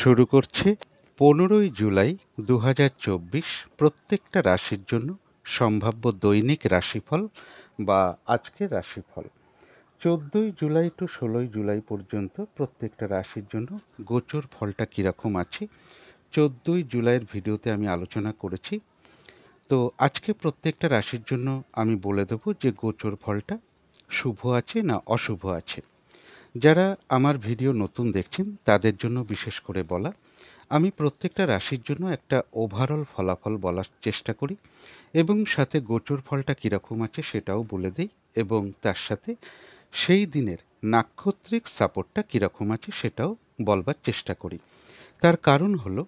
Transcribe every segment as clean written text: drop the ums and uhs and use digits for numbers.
শুরু করছি 15ই জুলাই 2024 প্রত্যেকটা রাশির জন্য সম্ভাব্য দৈনিক রাশিফল বা আজকের রাশিফল। 14ই জুলাই টু 16ই জুলাই পর্যন্ত প্রত্যেকটা রাশির জন্য গোচর ফলটা কীরকম আছে 14ই জুলাইয়ের ভিডিওতে আমি আলোচনা করেছি। তো আজকে প্রত্যেকটা রাশির জন্য আমি বলে দেবো যে গোচর ফলটা শুভ আছে না অশুভ আছে। যারা আমার ভিডিও নতুন দেখছেন তাদের জন্য বিশেষ করে বলা, আমি প্রত্যেকটা রাশির জন্য একটা ওভারঅল ফলাফল বলার চেষ্টা করি এবং সাথে গোচর ফলটা কীরকম আছে সেটাও বলে দিই এবং তার সাথে সেই দিনের নাক্ষত্রিক সাপোর্টটা কীরকম আছে সেটাও বলবার চেষ্টা করি। তার কারণ হলো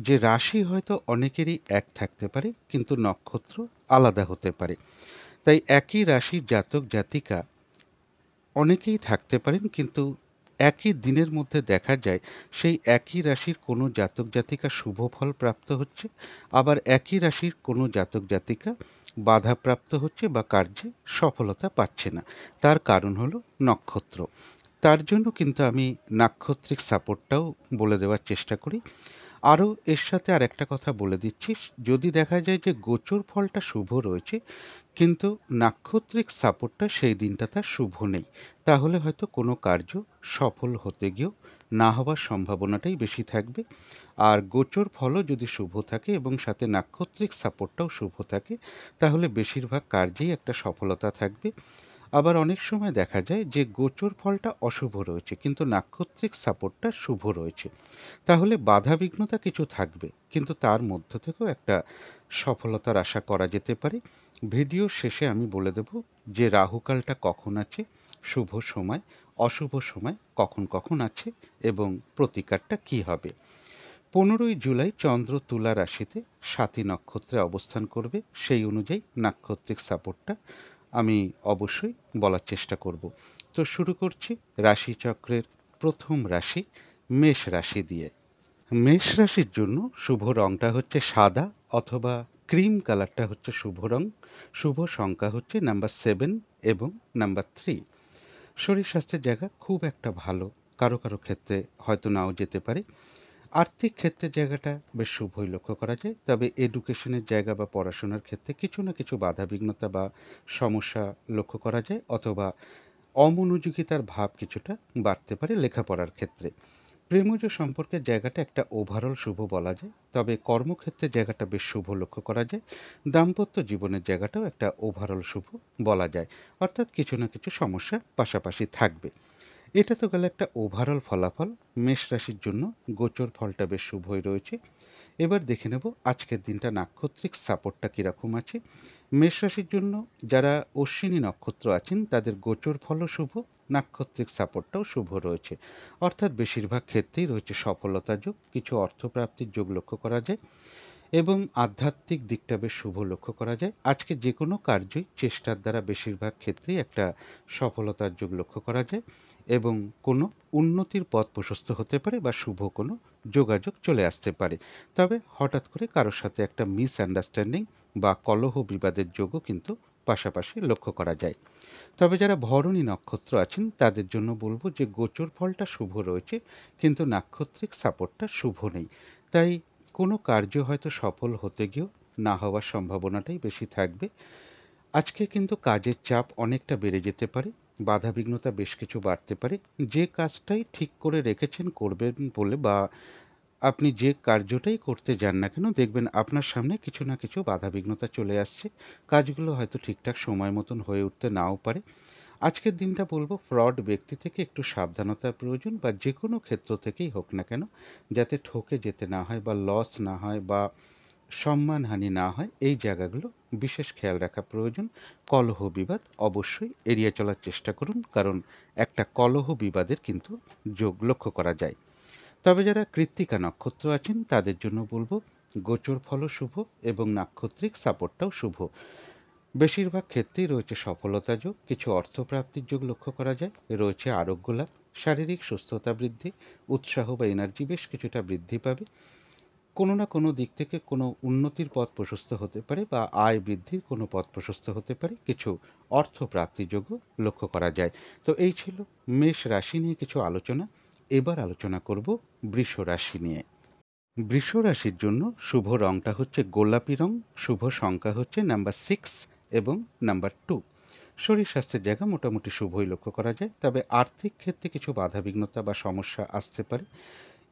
যে রাশি হয়তো অনেকেরই এক থাকতে পারে কিন্তু নক্ষত্র আলাদা হতে পারে। তাই একই রাশির জাতক জাতিকা অনেকেই থাকতে পারেন কিন্তু একই দিনের মধ্যে দেখা যায় সেই একই রাশির কোনো জাতক জাতিকা শুভ ফল প্রাপ্ত হচ্ছে, আবার একই রাশির কোনো জাতক জাতিকা বাধাপ্রাপ্ত হচ্ছে বা কার্যে সফলতা পাচ্ছে না। তার কারণ হলো নক্ষত্র। তার জন্য কিন্তু আমি নাক্ষত্রিক সাপোর্টটাও বলে দেওয়ার চেষ্টা করি। আরও এর সাথে আরেকটা কথা বলে দিচ্ছি, যদি দেখা যায় যে গোচর ফলটা শুভ রয়েছে কিন্তু নাক্ষত্রিক সাপোর্টটা সেই দিনটা তার শুভ নেই, তাহলে হয়তো কোনো কার্য সফল হতে গিয়েও না হওয়ার সম্ভাবনাটাই বেশি থাকবে। আর গোচর ফলও যদি শুভ থাকে এবং সাথে নাক্ষত্রিক সাপোর্টটাও শুভ থাকে তাহলে বেশিরভাগ কার্যেই একটা সফলতা থাকবে। আবার অনেক সময় দেখা যায় যে গোচর ফলটা অশুভ রয়েছে কিন্তু নাক্ষত্রিক সাপোর্টটা শুভ রয়েছে, তাহলে বাধাবিঘ্নতা কিছু থাকবে কিন্তু তার মধ্য থেকেও একটা সফলতার আশা করা যেতে পারে। ভিডিও শেষে আমি বলে দেব যে রাহুকালটা কখন আছে, শুভ সময় অশুভ সময় কখন কখন আছে এবং প্রতিকারটা কী হবে। 15ই জুলাই চন্দ্র তুলা রাশিতে সাথী নক্ষত্রে অবস্থান করবে, সেই অনুযায়ী নাক্ষত্রিক সাপোর্টটা আমি অবশ্যই বলার চেষ্টা করব। তো শুরু করছি রাশিচক্রের প্রথম রাশি মেষ রাশি দিয়ে। মেষ রাশির জন্য শুভ রঙটা হচ্ছে সাদা অথবা ক্রিম কালারটা হচ্ছে শুভ রং। শুভ সংখ্যা হচ্ছে নাম্বার 7 এবং নাম্বার 3। শরীর স্বাস্থ্যের জায়গা খুব একটা ভালো, কারো কারো ক্ষেত্রে হয়তো নাও যেতে পারে। আর্থিক ক্ষেত্রের জায়গাটা বেশ শুভই লক্ষ্য করা যায়, তবে এডুকেশনের জায়গা বা পড়াশোনার ক্ষেত্রে কিছু না কিছু বাধাবিঘ্নতা বা সমস্যা লক্ষ্য করা যায় অথবা অমনোযোগিতার ভাব কিছুটা বাড়তে পারে লেখাপড়ার ক্ষেত্রে। প্রেমজ সম্পর্কের জায়গাটা একটা ওভারঅল শুভ বলা যায়, তবে কর্মক্ষেত্রের জায়গাটা বেশ শুভ লক্ষ্য করা যায়। দাম্পত্য জীবনের জায়গাটাও একটা ওভারঅল শুভ বলা যায়, অর্থাৎ কিছু না কিছু সমস্যা পাশাপাশি থাকবে। এটা তো গেল একটা ওভারঅল ফলাফল। মেষ রাশির জন্য গোচর ফলটা বেশ শুভই রয়েছে। এবার দেখে নেব আজকের দিনটা নাক্ষত্রিক সাপোর্টটা কীরকম আছে। মেষ রাশির জন্য যারা অশ্বিনী নক্ষত্র আছেন তাদের গোচর ফলও শুভ, নাক্ষত্রিক সাপোর্টটাও শুভ রয়েছে, অর্থাৎ বেশিরভাগ ক্ষেত্রেই রয়েছে সফলতা যোগ, কিছু অর্থপ্রাপ্তির যোগ লক্ষ্য করা যায় এবং আধ্যাত্মিক দিকটা বেশ শুভ লক্ষ্য করা যায়। আজকে যে কোনো কার্যই চেষ্টার দ্বারা বেশিরভাগ ক্ষেত্রেই একটা সফলতার যোগ লক্ষ্য করা যায় এবং কোনো উন্নতির পথ প্রশস্ত হতে পারে বা শুভ কোনো যোগাযোগ চলে আসতে পারে। তবে হঠাৎ করে কারোর সাথে একটা মিসআন্ডারস্ট্যান্ডিং বা কলহ বিবাদের যোগও কিন্তু পাশাপাশি লক্ষ্য করা যায়। তবে যারা ভরণী নক্ষত্র আছেন তাদের জন্য বলবো যে গোচর ফলটা শুভ রয়েছে কিন্তু নাক্ষত্রিক সাপোর্টটা শুভ নেই, তাই কোনো কার্য হয়তো সফল হতে গিয়েও না হওয়ার সম্ভাবনাটাই বেশি থাকবে। আজকে কিন্তু কাজের চাপ অনেকটা বেড়ে যেতে পারে, বাধাবিঘ্নতা বেশ কিছু বাড়তে পারে। যে কাজটাই ঠিক করে রেখেছেন করবেন বলে বা আপনি যে কার্যটাই করতে যান না কেন দেখবেন আপনার সামনে কিছু না কিছু বাধাবিঘ্নতা চলে আসছে, কাজগুলো হয়তো ঠিকঠাক সময় মতন হয়ে উঠতে নাও পারে। আজকের দিনটা বলবো ফ্রড ব্যক্তি থেকে একটু সাবধানতার প্রয়োজন, বা যে কোনো ক্ষেত্র থেকেই হোক না কেন যাতে ঠকে যেতে না হয় বা লস না হয় বা সম্মানহানি না হয়, এই জায়গাগুলো বিশেষ খেয়াল রাখা প্রয়োজন। কলহ বিবাদ অবশ্যই এড়িয়ে চলার চেষ্টা করুন, কারণ একটা কলহ বিবাদের কিন্তু যোগ লক্ষ্য করা যায়। তবে যারা কৃত্তিকা নক্ষত্র আছেন তাদের জন্য বলবো গোচর ফলও শুভ এবং নাক্ষত্রিক সাপোর্টটাও শুভ। বেশিরভাগ ক্ষেত্রেই রয়েছে সফলতা যোগ, কিছু অর্থপ্রাপ্তির যোগ লক্ষ্য করা যায়, রয়েছে আরোগ্য লাভ, শারীরিক সুস্থতা বৃদ্ধি, উৎসাহ বা এনার্জি বেশ কিছুটা বৃদ্ধি পাবে। কোনো না কোনো দিক থেকে কোনো উন্নতির পথ প্রশস্ত হতে পারে বা আয় বৃদ্ধির কোনো পথ প্রশস্ত হতে পারে, কিছু অর্থপ্রাপ্তিযোগ্য লক্ষ্য করা যায়। তো এই ছিল মেষ রাশি নিয়ে কিছু আলোচনা। এবার আলোচনা করব বৃষ রাশি নিয়ে। বৃষ রাশির জন্য শুভ রংটা হচ্ছে গোলাপি রং, শুভ সংখ্যা হচ্ছে নাম্বার 6 এবং নাম্বার 2। শরীর স্বাস্থ্যের জায়গা মোটামুটি শুভই লক্ষ্য করা যায়, তবে আর্থিক ক্ষেত্রে কিছু বাধাবিঘ্নতা বা সমস্যা আসতে পারে।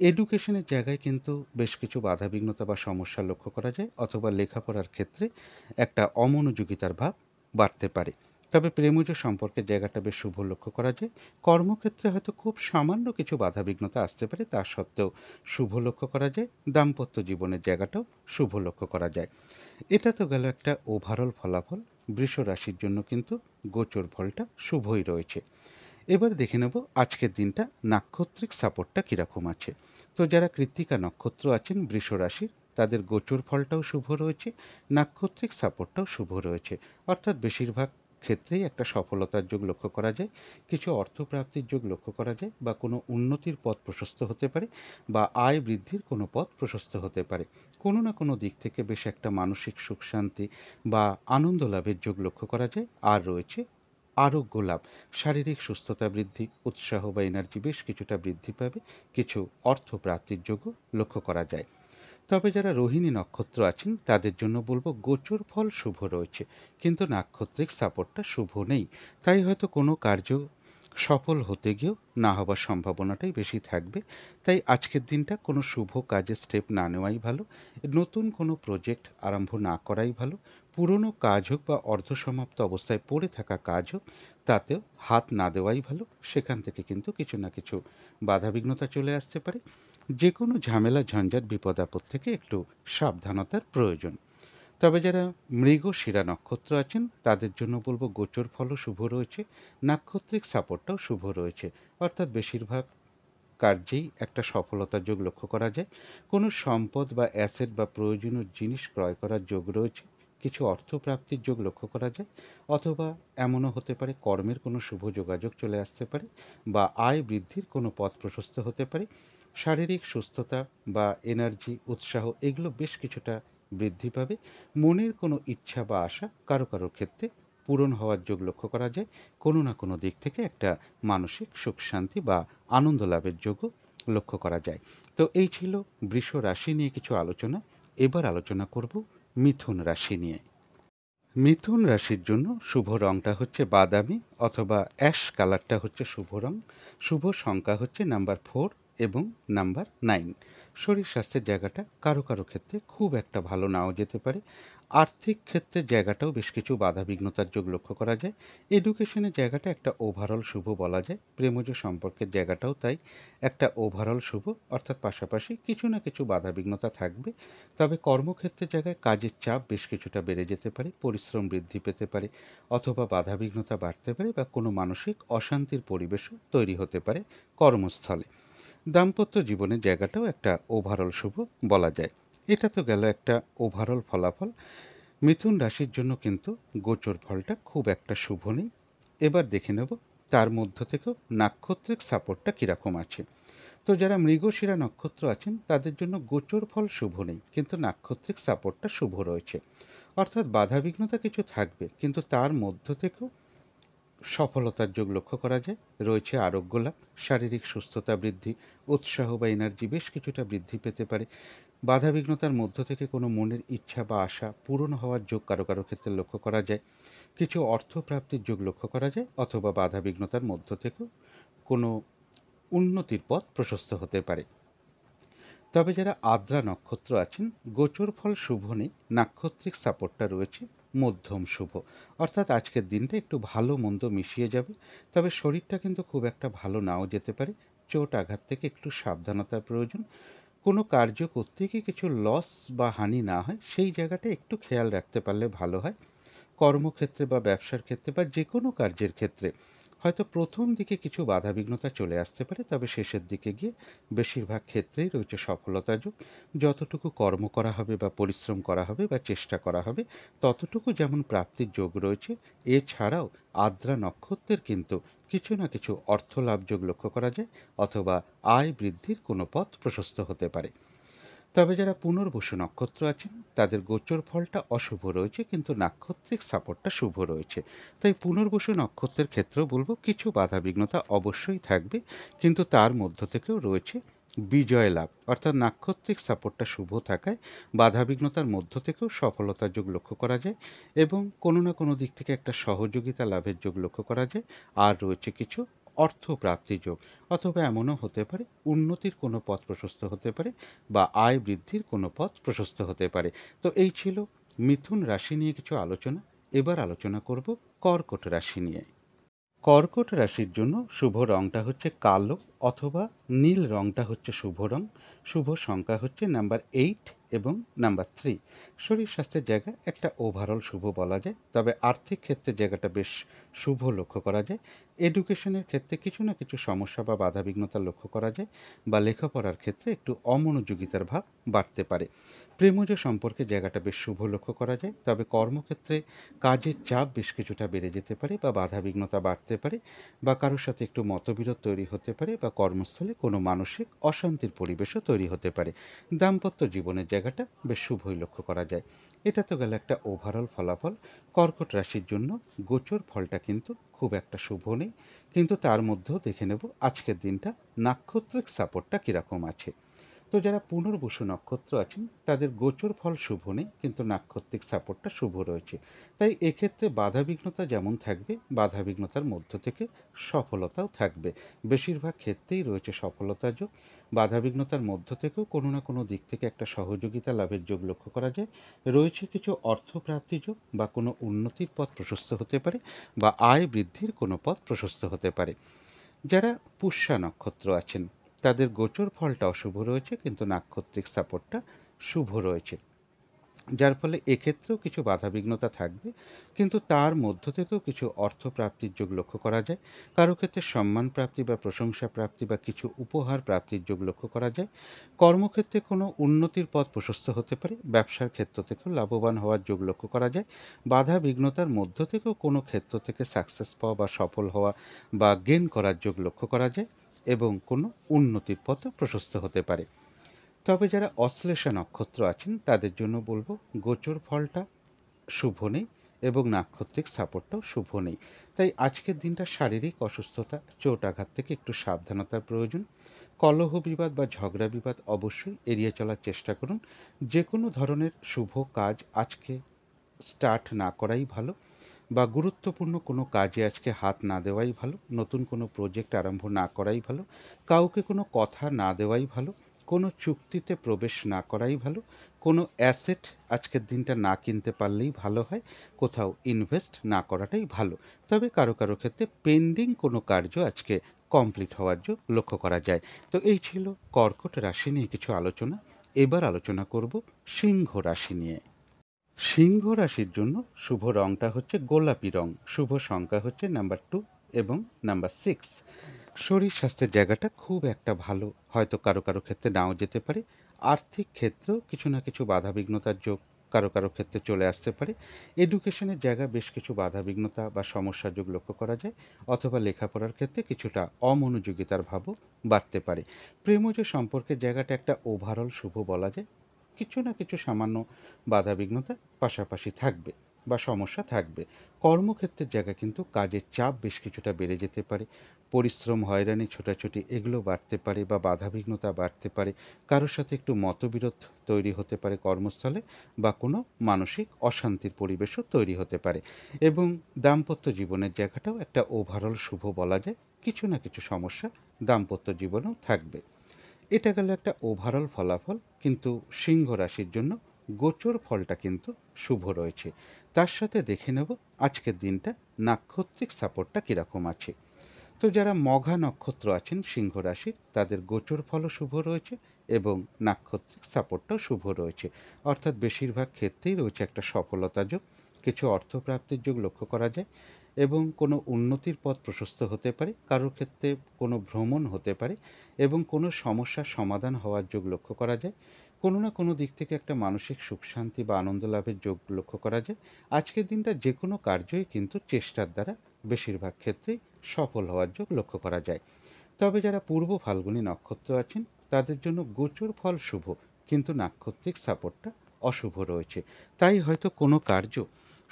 এডুকেশনের জায়গায় কিন্তু বেশ কিছু বাধাবিঘ্নতা বা সমস্যা লক্ষ্য করা যায়, অথবা লেখাপড়ার ক্ষেত্রে একটা অমনোযোগিতার ভাব বাড়তে পারে। তবে প্রেমজ সম্পর্কের জায়গাটা বেশ শুভ লক্ষ্য করা যায়। কর্মক্ষেত্রে হয়তো খুব সামান্য কিছু বাধাবিঘ্নতা আসতে পারে, তা সত্ত্বেও শুভ লক্ষ্য করা যায়। দাম্পত্য জীবনের জায়গাটাও শুভ লক্ষ্য করা যায়। এটা তো গেল একটা ওভারঅল ফলাফল। বৃষ রাশির জন্য কিন্তু গোচর ফলটা শুভই রয়েছে। এবার দেখে নেব আজকের দিনটা নাক্ষত্রিক সাপোর্টটা কীরকম আছে। তো যারা কৃত্তিকা নক্ষত্র আছেন বৃষ রাশির, তাদের গোচর ফলটাও শুভ রয়েছে, নাক্ষত্রিক সাপোর্টটাও শুভ রয়েছে। অর্থাৎ বেশিরভাগ ক্ষেত্রেই একটা সফলতার যোগ লক্ষ্য করা যায়, কিছু অর্থপ্রাপ্তির যোগ লক্ষ্য করা যায়, বা কোনো উন্নতির পথ প্রশস্ত হতে পারে, বা আয় বৃদ্ধির কোনো পথ প্রশস্ত হতে পারে। কোনো না কোনো দিক থেকে বেশ একটা মানসিক সুখ শান্তি বা আনন্দ লাভের যোগ লক্ষ্য করা যায়। আর রয়েছে আরোগ্য লাভ, শারীরিক সুস্থতা বৃদ্ধি, উৎসাহ বা এনার্জি বেশ কিছুটা বৃদ্ধি পাবে, কিছু অর্থপ্রাপ্তির যোগও লক্ষ্য করা যায়। তবে যারা রোহিণী নক্ষত্র আছেন তাদের জন্য বলবো গোচর ফল শুভ রয়েছে, কিন্তু নাক্ষত্রিক সাপোর্টটা শুভ নেই। তাই হয়তো কোনো কার্য সফল হতে গিয়েও না হবার সম্ভাবনাটাই বেশি থাকবে। তাই আজকের দিনটা কোনো শুভ কাজে স্টেপ না নেওয়াই ভালো, নতুন কোনো প্রজেক্ট আরম্ভ না করাই ভালো। পুরনো কাজ হোক বা অর্ধসমাপ্ত অবস্থায় পড়ে থাকা কাজ হোক, তাতেও হাত না দেওয়াই ভালো। সেখান থেকে কিন্তু কিছু না কিছু বাধাবিঘ্নতা চলে আসতে পারে। যে কোনো ঝামেলা ঝঞ্ঝাট বিপদ আপদ থেকে একটু সাবধানতার প্রয়োজন। তবে যারা মৃগশিরা নক্ষত্র আছেন তাদের জন্য বলবো গোচর ফলও শুভ রয়েছে, নাক্ষত্রিক সাপোর্টটাও শুভ রয়েছে। অর্থাৎ বেশিরভাগ কার্যেই একটা সফলতার যোগ লক্ষ্য করা যায়। কোনো সম্পদ বা অ্যাসেট বা প্রয়োজনীয় জিনিস ক্রয় করার যোগ রয়েছে, কিছু অর্থপ্রাপ্তির যোগ লক্ষ্য করা যায়, অথবা এমনও হতে পারে কর্মের কোনো শুভ যোগাযোগ চলে আসতে পারে, বা আয় বৃদ্ধির কোনো পথ প্রশস্ত হতে পারে। শারীরিক সুস্থতা বা এনার্জি উৎসাহ এগুলো বেশ কিছুটা বৃদ্ধি পাবে। মনের কোনো ইচ্ছা বা আশা কারো কারো ক্ষেত্রে পূরণ হওয়ার যোগ লক্ষ্য করা যায়। কোনো না কোনো দিক থেকে একটা মানসিক সুখ শান্তি বা আনন্দ লাভের যোগও লক্ষ্য করা যায়। তো এই ছিল বৃষ রাশি নিয়ে কিছু আলোচনা। এবার আলোচনা করব মিথুন রাশি নিয়ে। মিথুন রাশির জন্য শুভ রংটা হচ্ছে বাদামি অথবা অ্যাশ কালারটা হচ্ছে শুভ রং। শুভ সংখ্যা হচ্ছে নাম্বার 4 এবং নাম্বার 9। শরীর স্বাস্থ্যের জায়গাটা কারো কারো ক্ষেত্রে খুব একটা ভালো নাও যেতে পারে। আর্থিক ক্ষেত্রের জায়গাটাও বেশ কিছু বাধাবিঘ্নতার যোগ লক্ষ্য করা যায়। এডুকেশনের জায়গাটা একটা ওভারঅল শুভ বলা যায়। প্রেমজ সম্পর্কের জায়গাটাও তাই একটা ওভারঅল শুভ। অর্থাৎ পাশাপাশি কিছু না কিছু বাধাবিঘ্নতা থাকবে। তবে কর্মক্ষেত্রের জায়গায় কাজের চাপ বেশ কিছুটা বেড়ে যেতে পারে, পরিশ্রম বৃদ্ধি পেতে পারে, অথবা বাধাবিঘ্নতা বাড়তে পারে, বা কোনো মানসিক অশান্তির পরিবেশও তৈরি হতে পারে কর্মস্থলে। দাম্পত্য জীবনের জায়গাটাও একটা ওভারঅল শুভ বলা যায়। এটা তো গেল একটা ওভারঅল ফলাফল। মিথুন রাশির জন্য কিন্তু গোচর ফলটা খুব একটা শুভ নেই। এবার দেখে নেব তার মধ্য থেকেও নাক্ষত্রিক সাপোর্টটা কীরকম আছে। তো যারা মৃগশিরা নক্ষত্র আছেন তাদের জন্য গোচর ফল শুভ নেই, কিন্তু নাক্ষত্রিক সাপোর্টটা শুভ রয়েছে। অর্থাৎ বাধাবিঘ্নতা কিছু থাকবে, কিন্তু তার মধ্য থেকেও সফলতার যোগ লক্ষ্য করা যায়। রয়েছে আরোগ্য লাভ, শারীরিক সুস্থতা বৃদ্ধি, উৎসাহ বা এনার্জি বেশ কিছুটা বৃদ্ধি পেতে পারে। বাধাবিঘ্নতার মধ্য থেকে কোনো মনের ইচ্ছা বা আশা পূরণ হওয়ার যোগ কারো কারো ক্ষেত্রে লক্ষ্য করা যায়। কিছু অর্থপ্রাপ্তির যোগ লক্ষ্য করা যায়, অথবা বাধাবিঘ্নতার মধ্য থেকেও কোনো উন্নতির পথ প্রশস্ত হতে পারে। তবে যারা আদ্রা নক্ষত্র আছেন গোচর ফল শুভ নেই, নাক্ষত্রিক সাপোর্টটা রয়েছে মধ্যম শুভ। অর্থাৎ আজকের দিনটা একটু ভালো মন্দ মিশিয়ে যাবে, তবে শরীরটা কিন্তু খুব একটা ভালো নাও যেতে পারে। চোট আঘাত থেকে একটু সাবধানতার প্রয়োজন। কোনো কার্য করতে গিয়ে কিছু লস বা হানি না হয় সেই জায়গাটা একটু খেয়াল রাখতে পারলে ভালো হয়। কর্মক্ষেত্রে বা ব্যবসার ক্ষেত্রে বা যে কোনো কার্যের ক্ষেত্রে হয়তো প্রথম দিকে কিছু বাধাবিঘ্নতা চলে আসতে পারে, তবে শেষের দিকে গিয়ে বেশিরভাগ ক্ষেত্রেই রয়েছে সফলতা যোগ। যতটুকু কর্ম করা হবে বা পরিশ্রম করা হবে বা চেষ্টা করা হবে, ততটুকু যেমন প্রাপ্তির যোগ রয়েছে, এছাড়াও আদ্রা নক্ষত্রের কিন্তু কিছু না কিছু অর্থ লাভ যোগ লক্ষ্য করা যায়, অথবা আয় বৃদ্ধির কোনো পথ প্রশস্ত হতে পারে। তবে যারা পুনর্বসু নক্ষত্র আছেন তাদের গোচর ফলটা অশুভ রয়েছে, কিন্তু নাক্ষত্রিক সাপোর্টটা শুভ রয়েছে। তাই পুনর্বসু নক্ষত্রের ক্ষেত্রেও বলবো কিছু বাধাবিঘ্নতা অবশ্যই থাকবে, কিন্তু তার মধ্য থেকেও রয়েছে বিজয় লাভ। অর্থাৎ নাক্ষত্রিক সাপোর্টটা শুভ থাকায় বাধাবিঘ্নতার মধ্য থেকেও সফলতার যোগ লক্ষ্য করা যায়, এবং কোনো না কোনো দিক থেকে একটা সহযোগিতা লাভের যোগ লক্ষ্য করা যায়। আর রয়েছে কিছু অর্থপ্রাপ্তি যোগ, অথবা এমনও হতে পারে উন্নতির কোনো পথ প্রশস্ত হতে পারে, বা আয় বৃদ্ধির কোনো পথ প্রশস্ত হতে পারে। তো এই ছিল মিথুন রাশি নিয়ে কিছু আলোচনা। এবার আলোচনা করব কর্কট রাশি নিয়ে। কর্কট রাশির জন্য শুভ রংটা হচ্ছে কালো, অথবা নীল রংটা হচ্ছে শুভ রং। শুভ সংখ্যা হচ্ছে নাম্বার 8 এবং নাম্বার 3। শরীর স্বাস্থ্যের জায়গা একটা ওভারঅল শুভ বলা যায়, তবে আর্থিক ক্ষেত্রে জায়গাটা বেশ শুভ লক্ষ্য করা যায়। এডুকেশনের ক্ষেত্রে কিছু না কিছু সমস্যা বা বাধাবিঘ্নতা লক্ষ্য করা যায়, বা লেখাপড়ার ক্ষেত্রে একটু অমনোযোগিতার ভাব বাড়তে পারে। প্রেমজ সম্পর্কে জায়গাটা বেশ শুভ লক্ষ্য করা যায়, তবে কর্মক্ষেত্রে কাজের চাপ বেশ কিছুটা বেড়ে যেতে পারে, বা বাধাবিঘ্নতা বাড়তে পারে, বা কারোর সাথে একটু মতবিরোধ তৈরি হতে পারে, বা কর্মস্থলে কোনো মানসিক অশান্তির পরিবেশও তৈরি হতে পারে। দাম্পত্য জীবনের জায়গাটা বেশ শুভই লক্ষ্য করা যায়। এটা তো গেল একটা ওভারঅল ফলাফল। কর্কট রাশির জন্য গোচর ফলটা কিন্তু খুব একটা শুভ নেই, কিন্তু তার মধ্যেও দেখে নেব আজকের দিনটা নাক্ষত্রিক সাপোর্টটা কীরকম আছে। তো যারা পুনর্বসু নক্ষত্র আছেন তাদের গোচর ফল শুভ নেই, কিন্তু নাক্ষত্রিক সাপোর্টটা শুভ রয়েছে। তাই এক্ষেত্রে বাধাবিঘ্নতা যেমন থাকবে, বাধাবিঘ্নতার মধ্য থেকে সফলতাও থাকবে। বেশিরভাগ ক্ষেত্রেই রয়েছে সফলতার যোগ। বাধাবিঘ্নতার মধ্য থেকেও কোনো না কোনো দিক থেকে একটা সহযোগিতা লাভের যোগ লক্ষ্য করা যায়। রয়েছে কিছু অর্থপ্রাপ্তি যোগ, বা কোনো উন্নতির পথ প্রশস্ত হতে পারে, বা আয় বৃদ্ধির কোনো পথ প্রশস্ত হতে পারে। যারা পুষ্যা নক্ষত্র আছেন তাদের গোচর ফলটা অশুভ রয়েছে, কিন্তু নাক্ষত্রিক সাপোর্টটা শুভ রয়েছে, যার ফলে এক্ষেত্রেও কিছু বাধাবিঘ্নতা থাকবে, কিন্তু তার মধ্য থেকেও কিছু অর্থপ্রাপ্তির যোগ লক্ষ্য করা যায়। কারো ক্ষেত্রে সম্মান প্রাপ্তি বা প্রশংসা প্রাপ্তি বা কিছু উপহার প্রাপ্তির যোগ লক্ষ্য করা যায়। কর্মক্ষেত্রে কোনো উন্নতির পথ প্রশস্ত হতে পারে, ব্যবসার ক্ষেত্র থেকেও লাভবান হওয়ার যোগ লক্ষ্য করা যায়। বাধাবিঘ্নতার মধ্য থেকেও কোনো ক্ষেত্র থেকে সাকসেস পাওয়া বা সফল হওয়া বা গেইন করার যোগ লক্ষ্য করা যায়, এবং কোনো উন্নতির পথও প্রশস্ত হতে পারে। তবে যারা অশ্লেষা নক্ষত্র আছেন তাদের জন্য বলবো গোচর ফলটা শুভ নেই, এবং নাক্ষত্রিক সাপোর্টটাও শুভ নেই। তাই আজকের দিনটা শারীরিক অসুস্থতা, চোট আঘাত থেকে একটু সাবধানতার প্রয়োজন। কলহ বিবাদ বা ঝগড়া বিবাদ অবশ্যই এড়িয়ে চলার চেষ্টা করুন। যে কোনো ধরনের শুভ কাজ আজকে স্টার্ট না করাই ভালো, বা গুরুত্বপূর্ণ কোনো কাজে আজকে হাত না দেওয়াই ভালো। নতুন কোনো প্রজেক্ট আরম্ভ না করাই ভালো। কাউকে কোনো কথা না দেওয়াই ভালো। কোনো চুক্তিতে প্রবেশ না করাই ভালো। কোনো অ্যাসেট আজকের দিনটা না কিনতে পারলেই ভালো হয়। কোথাও ইনভেস্ট না করাটাই ভালো। তবে কারো কারো ক্ষেত্রে পেন্ডিং কোনো কার্য আজকে কমপ্লিট হওয়ার যোগ লক্ষ্য করা যায়। তো এই ছিল কর্কট রাশি নিয়ে কিছু আলোচনা। এবার আলোচনা করব সিংহ রাশি নিয়ে। সিংহ রাশির জন্য শুভ রংটা হচ্ছে গোলাপি রং। শুভ সংখ্যা হচ্ছে নাম্বার 2 এবং নাম্বার 6। শরীর স্বাস্থ্যের জায়গাটা খুব একটা ভালো হয়তো কারো কারো ক্ষেত্রে নাও যেতে পারে। আর্থিক ক্ষেত্রেও কিছু না কিছু বাধাবিঘ্নতার যোগ কারো কারো ক্ষেত্রে চলে আসতে পারে। এডুকেশনের জায়গায় বেশ কিছু বাধাবিঘ্নতা বা সমস্যার যোগ লক্ষ্য করা যায়, অথবা লেখাপড়ার ক্ষেত্রে কিছুটা অমনোযোগিতার ভাবও বাড়তে পারে। প্রেমজ সম্পর্কের জায়গাটা একটা ওভারঅল শুভ বলা যায়। কিছু না কিছু সামান্য বাধাবিঘ্নতা পাশাপাশি থাকবে বা সমস্যা থাকবে। কর্মক্ষেত্রের জায়গা কিন্তু কাজের চাপ বেশ কিছুটা বেড়ে যেতে পারে। পরিশ্রম, হয়রানি, ছোটাছুটি এগুলো বাড়তে পারে, বা বাধাবিঘ্নতা বাড়তে পারে। কারোর সাথে একটু মতবিরোধ তৈরি হতে পারে কর্মস্থলে, বা কোনো মানসিক অশান্তির পরিবেশও তৈরি হতে পারে। এবং দাম্পত্য জীবনের জায়গাটাও একটা ওভারঅল শুভ বলা যায়। কিছু না কিছু সমস্যা দাম্পত্য জীবনেও থাকবে। এটা গেল একটা ওভারঅল ফলাফল, কিন্তু সিংহ রাশির জন্য গোচর ফলটা কিন্তু শুভ রয়েছে। তার সাথে দেখে নেব আজকের দিনটা নাক্ষত্রিক সাপোর্টটা কীরকম আছে। তো যারা মঘা নক্ষত্র আছেন সিংহ রাশির তাদের গোচর ফলও শুভ রয়েছে, এবং নাক্ষত্রিক সাপোর্টটাও শুভ রয়েছে। অর্থাৎ বেশিরভাগ ক্ষেত্রেই রয়েছে একটা সফলতা যোগ। কিছু অর্থপ্রাপ্তির যোগ লক্ষ্য করা যায়, এবং কোনো উন্নতির পথ প্রশস্ত হতে পারে। কারোর ক্ষেত্রে কোনো ভ্রমণ হতে পারে, এবং কোনো সমস্যার সমাধান হওয়ার যোগ লক্ষ্য করা যায়। কোনো না কোনো দিক থেকে একটা মানসিক সুখ শান্তি বা আনন্দ লাভের যোগ লক্ষ্য করা যায়। আজকের দিনটা যে কোনো কার্যই কিন্তু চেষ্টার দ্বারা বেশিরভাগ ক্ষেত্রেই সফল হওয়ার যোগ লক্ষ্য করা যায়। তবে যারা পূর্ব ফাল্গুনী নক্ষত্র আছেন তাদের জন্য গোচর ফল শুভ, কিন্তু নাক্ষত্রিক সাপোর্টটা অশুভ রয়েছে। তাই হয়তো কোনো কার্য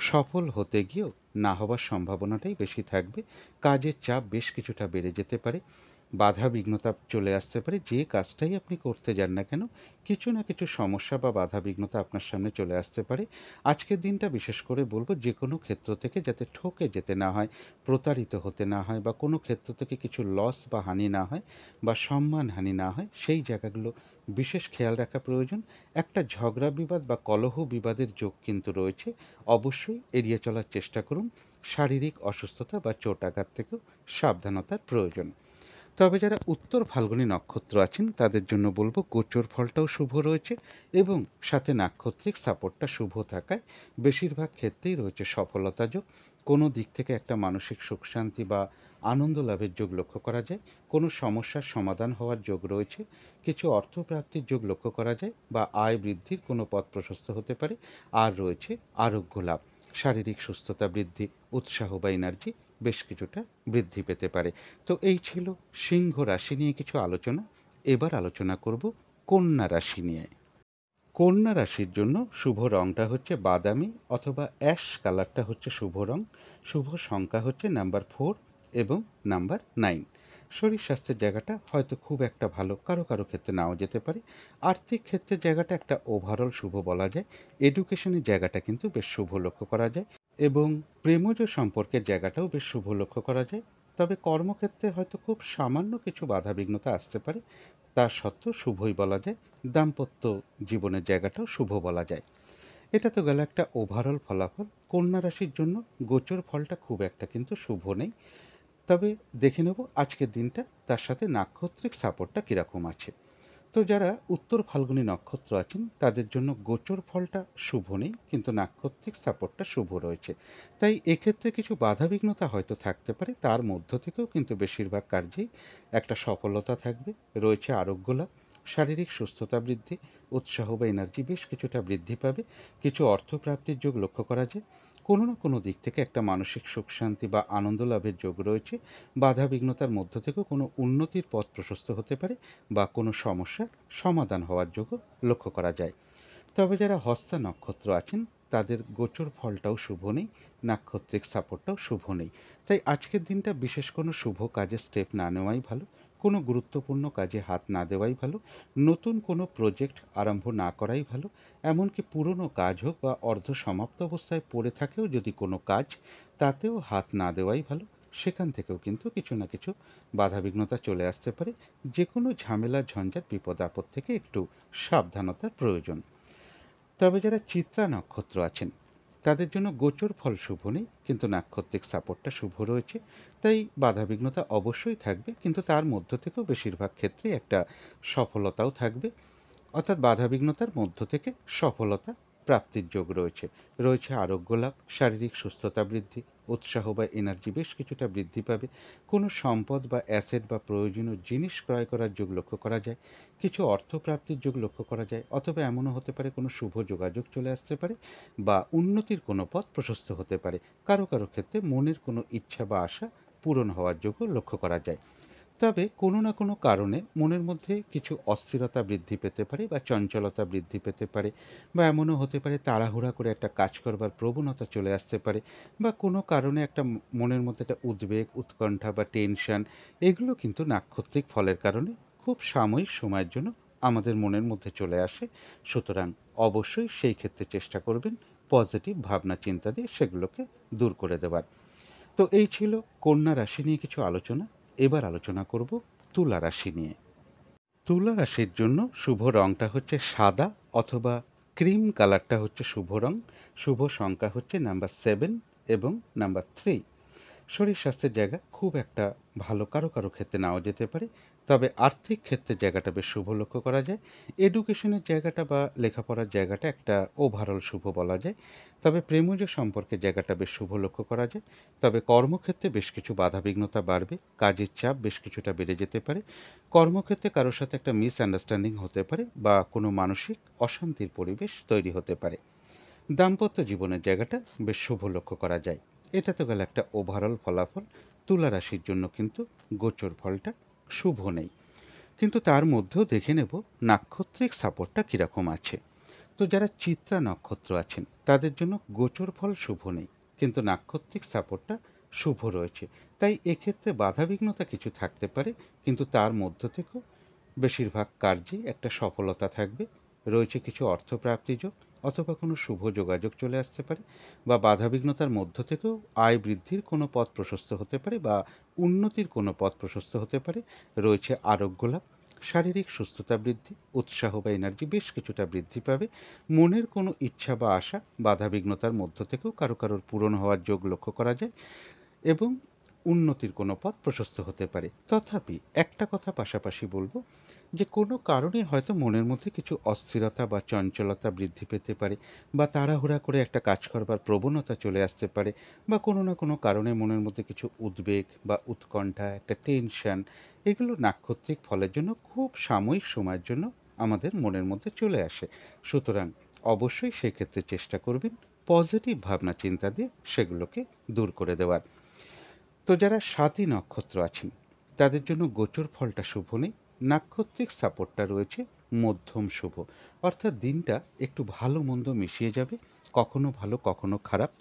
সফল হতে গিয়েও না হওয়ার সম্ভাবনাটাই বেশি থাকবে। কাজের চাপ বেশ কিছুটা বেড়ে যেতে পারে, বাধা বিঘ্নতা চলে আসতে পারে। যে কাজটাই আপনি করতে যান না কেন, কিছু না কিছু সমস্যা বা বাধা বিঘ্নতা আপনার সামনে চলে আসতে পারে। আজকের দিনটা বিশেষ করে বলব, যে কোনো ক্ষেত্র থেকে যাতে ঠকে যেতে না হয়, প্রতারিত হতে না হয়, বা কোনো ক্ষেত্র থেকে কিছু লস বা হানি না হয়, বা সম্মানহানি না হয়, সেই জায়গাগুলো বিশেষ খেয়াল রাখা প্রয়োজন। একটা ঝগড়া বিবাদ বা কলহ বিবাদের যোগ কিন্তু রয়েছে, অবশ্যই এড়িয়ে চলার চেষ্টা করুন। শারীরিক অসুস্থতা বা চোটাঘাত থেকেও সাবধানতার প্রয়োজন। তবে যারা উত্তর ফাল্গুনী নক্ষত্র আছেন তাদের জন্য বলবো, গোচর ফলটাও শুভ রয়েছে এবং সাথে নাক্ষত্রিক সাপোর্টটা শুভ থাকায় বেশিরভাগ ক্ষেত্রেই রয়েছে সফলতা যোগ। কোনো দিক থেকে একটা মানসিক সুখ শান্তি বা আনন্দ লাভের যোগ লক্ষ্য করা যায়। কোনো সমস্যার সমাধান হওয়ার যোগ রয়েছে। কিছু অর্থপ্রাপ্তির যোগ লক্ষ্য করা যায়, বা আয় বৃদ্ধির কোনো পথ প্রশস্ত হতে পারে। আর রয়েছে আরোগ্য লাভ, শারীরিক সুস্থতা বৃদ্ধি, উৎসাহ বা এনার্জি বেশ কিছুটা বৃদ্ধি পেতে পারে। তো এই ছিল সিংহ রাশি নিয়ে কিছু আলোচনা। এবার আলোচনা করব কন্যা রাশি নিয়ে। কন্যা রাশির জন্য শুভ রংটা হচ্ছে বাদামি অথবা অ্যাশ কালারটা হচ্ছে শুভ রং। শুভ সংখ্যা হচ্ছে নাম্বার 4 এবং নাম্বার 9। শরীর স্বাস্থ্যের জায়গাটা হয়তো খুব একটা ভালো, কারো কারো ক্ষেত্রে নাও যেতে পারে। আর্থিক ক্ষেত্রের জায়গাটা একটা ওভারঅল শুভ বলা যায়। এডুকেশনের জায়গাটা কিন্তু বেশ শুভ লক্ষ্য করা যায়, এবং প্রেমজ সম্পর্কের জায়গাটাও বেশ শুভ লক্ষ্য করা যায়। তবে কর্মক্ষেত্রে হয়তো খুব সামান্য কিছু বাধাবিঘ্নতা আসতে পারে, তা সত্ত্বেও শুভই বলা যায়। দাম্পত্য জীবনের জায়গাটাও শুভ বলা যায়। এটা তো গেল একটা ওভারঅল ফলাফল। কন্যা রাশির জন্য গোচর ফলটা খুব একটা কিন্তু শুভ নেই। তবে দেখে নেব আজকের দিনটা, তার সাথে নাক্ষত্রিক সাপোর্টটা কীরকম আছে। তো যারা উত্তর ফাল্গুনী নক্ষত্র আছেন তাদের জন্য গোচর ফলটা শুভ নেই, কিন্তু নাক্ষত্রিক সাপোর্টটা শুভ রয়েছে। তাই এক্ষেত্রে কিছু বাধাবিঘ্নতা হয়তো থাকতে পারে, তার মধ্য থেকেও কিন্তু বেশিরভাগ কার্যেই একটা সফলতা থাকবে। রয়েছে আরোগ্য লাভ, শারীরিক সুস্থতা বৃদ্ধি, উৎসাহ বা এনার্জি বেশ কিছুটা বৃদ্ধি পাবে। কিছু অর্থপ্রাপ্তির যোগ লক্ষ্য করা যায়। কোনো না কোনো দিক থেকে একটা মানসিক সুখ শান্তি বা আনন্দ লাভের যোগ রয়েছে। বাধা বিঘ্নতার মধ্য থেকেও কোনো উন্নতির পথ প্রশস্ত হতে পারে, বা কোনো সমস্যার সমাধান হওয়ার যোগও লক্ষ্য করা যায়। তবে যারা হস্তা নক্ষত্র আছেন তাদের গোচর ফলটাও শুভ নেই, নাক্ষত্রিক সাপোর্টটাও শুভ নেই। তাই আজকের দিনটা বিশেষ কোনো শুভ কাজে স্টেপ না নেওয়াই ভালো, কোনো গুরুত্বপূর্ণ কাজে হাত না দেওয়াই ভালো, নতুন কোনো প্রজেক্ট আরম্ভ না করাই ভালো। এমনকি পুরনো কাজ হোক বা অর্ধ সমাপ্ত অবস্থায় পড়ে থাকেও যদি কোনো কাজ, তাতেও হাত না দেওয়াই ভালো। সেখান থেকেও কিন্তু কিছু না কিছু বাধাবিঘ্নতা চলে আসতে পারে। যে কোনো ঝামেলা ঝঞ্ঝাট বিপদ আপদ থেকে একটু সাবধানতার প্রয়োজন। তবে যারা চিত্রা নক্ষত্র আছেন তাদের জন্য গোচর ফল শুভ নেই, কিন্তু নাক্ষত্রিক সাপোর্টটা শুভ রয়েছে। তাই বাধাবিঘ্নতা অবশ্যই থাকবে, কিন্তু তার মধ্য থেকেও বেশিরভাগ ক্ষেত্রে একটা সফলতাও থাকবে। অর্থাৎ বাধাবিঘ্নতার মধ্য থেকে সফলতা প্রাপ্তির যোগ রয়েছে। রয়েছে আরোগ্য লাভ, শারীরিক সুস্থতা বৃদ্ধি, উৎসাহ বা এনার্জি বেশ কিছুটা বৃদ্ধি পাবে। কোনো সম্পদ বা অ্যাসেট বা প্রয়োজনীয় জিনিস ক্রয় করার যোগ লক্ষ্য করা যায়। কিছু অর্থপ্রাপ্তির যোগ লক্ষ্য করা যায়, অথবা এমনও হতে পারে কোনো শুভ যোগাযোগ চলে আসতে পারে, বা উন্নতির কোনো পথ প্রশস্ত হতে পারে। কারো কারো ক্ষেত্রে মনের কোনো ইচ্ছা বা আশা পূরণ হওয়ার যোগও লক্ষ্য করা যায়। তবে কোনো না কোনো কারণে মনের মধ্যে কিছু অস্থিরতা বৃদ্ধি পেতে পারে, বা চঞ্চলতা বৃদ্ধি পেতে পারে, বা এমনও হতে পারে তাড়াহুড়া করে একটা কাজ করবার প্রবণতা চলে আসতে পারে, বা কোনো কারণে একটা মনের মধ্যে একটা উদ্বেগ, উৎকণ্ঠা বা টেনশন, এগুলো কিন্তু নাক্ষত্রিক ফলের কারণে খুব সাময়িক সময়ের জন্য আমাদের মনের মধ্যে চলে আসে। সুতরাং অবশ্যই সেই ক্ষেত্রে চেষ্টা করবেন পজিটিভ ভাবনা চিন্তা দিয়ে সেগুলোকে দূর করে দেবার। তো এই ছিল কন্যা রাশি নিয়ে কিছু আলোচনা। এবার আলোচনা করব তুলা রাশি নিয়ে। তুলা রাশির জন্য শুভ রংটা হচ্ছে সাদা অথবা ক্রিম কালারটা হচ্ছে শুভ রং। শুভ সংখ্যা হচ্ছে নাম্বার 7 এবং নাম্বার 3। শরীর স্বাস্থ্যের জায়গা খুব একটা ভালো, কারো কারো ক্ষেত্রে নাও যেতে পারে। তবে আর্থিক ক্ষেত্রের জায়গাটা বেশ শুভ লক্ষ্য করা যায়। এডুকেশনের জায়গাটা বা লেখাপড়ার জায়গাটা একটা ওভারঅল শুভ বলা যায়। তবে প্রেমজ সম্পর্কের জায়গাটা বেশ শুভ লক্ষ্য করা যায়। তবে কর্মক্ষেত্রে বেশ কিছু বাধাবিঘ্নতা বাড়বে, কাজের চাপ বেশ কিছুটা বেড়ে যেতে পারে। কর্মক্ষেত্রে কারোর সাথে একটা মিসআন্ডারস্ট্যান্ডিং হতে পারে, বা কোনো মানসিক অশান্তির পরিবেশ তৈরি হতে পারে। দাম্পত্য জীবনের জায়গাটা বেশ শুভ লক্ষ্য করা যায়। এটা তো গেল একটা ওভারঅল ফলাফল। তুলা রাশির জন্য কিন্তু গোচর ফলটা শুভ নেই। কিন্তু তার মধ্যেও দেখে নেব নাক্ষত্রিক সাপোর্টটা কীরকম আছে। তো যারা চিত্রা নক্ষত্র আছেন তাদের জন্য গোচর ফল শুভ নেই, কিন্তু নাক্ষত্রিক সাপোর্টটা শুভ রয়েছে। তাই এক্ষেত্রে বাধাবিঘ্নতা কিছু থাকতে পারে, কিন্তু তার মধ্য থেকেও বেশিরভাগ কার্যেই একটা সফলতা থাকবে। রয়েছে কিছু অর্থপ্রাপ্তি যোগ, অথবা কোনো শুভ যোগাযোগ চলে আসতে পারে, বা বাধাবিঘ্নতার মধ্য থেকেও আয় বৃদ্ধির কোনো পথ প্রশস্ত হতে পারে, বা উন্নতির কোনো পথ প্রশস্ত হতে পারে। রয়েছে আরোগ্য লাভ, শারীরিক সুস্থতা বৃদ্ধি, উৎসাহ বা এনার্জি বেশ কিছুটা বৃদ্ধি পাবে। মনের কোনো ইচ্ছা বা আশা বাধাবিঘ্নতার মধ্য থেকেও কারো কারোর পূরণ হওয়ার যোগ লক্ষ্য করা যায়, এবং উন্নতির কোনো পথ প্রশস্ত হতে পারে। তথাপি একটা কথা পাশাপাশি বলবো, যে কোনো কারণে হয়তো মনের মধ্যে কিছু অস্থিরতা বা চঞ্চলতা বৃদ্ধি পেতে পারে, বা তাড়াহুড়া করে একটা কাজ করবার প্রবণতা চলে আসতে পারে, বা কোনো না কোনো কারণে মনের মধ্যে কিছু উদ্বেগ বা উৎকণ্ঠা, একটা টেনশন, এগুলো নাক্ষত্রিক ফলের জন্য খুব সাময়িক সময়ের জন্য আমাদের মনের মধ্যে চলে আসে। সুতরাং অবশ্যই সেক্ষেত্রে চেষ্টা করবেন পজিটিভ ভাবনা চিন্তা দিয়ে সেগুলোকে দূর করে দেওয়ার। তো যারা স্বাতী নক্ষত্র আছেন তাদের জন্য গোচর ফলটা শুভ নেই, নাক্ষত্রিক সাপোর্টটা রয়েছে মধ্যম শুভ। অর্থাৎ দিনটা একটু ভালো মন্দ মিশিয়ে যাবে, কখনো ভালো কখনো খারাপ।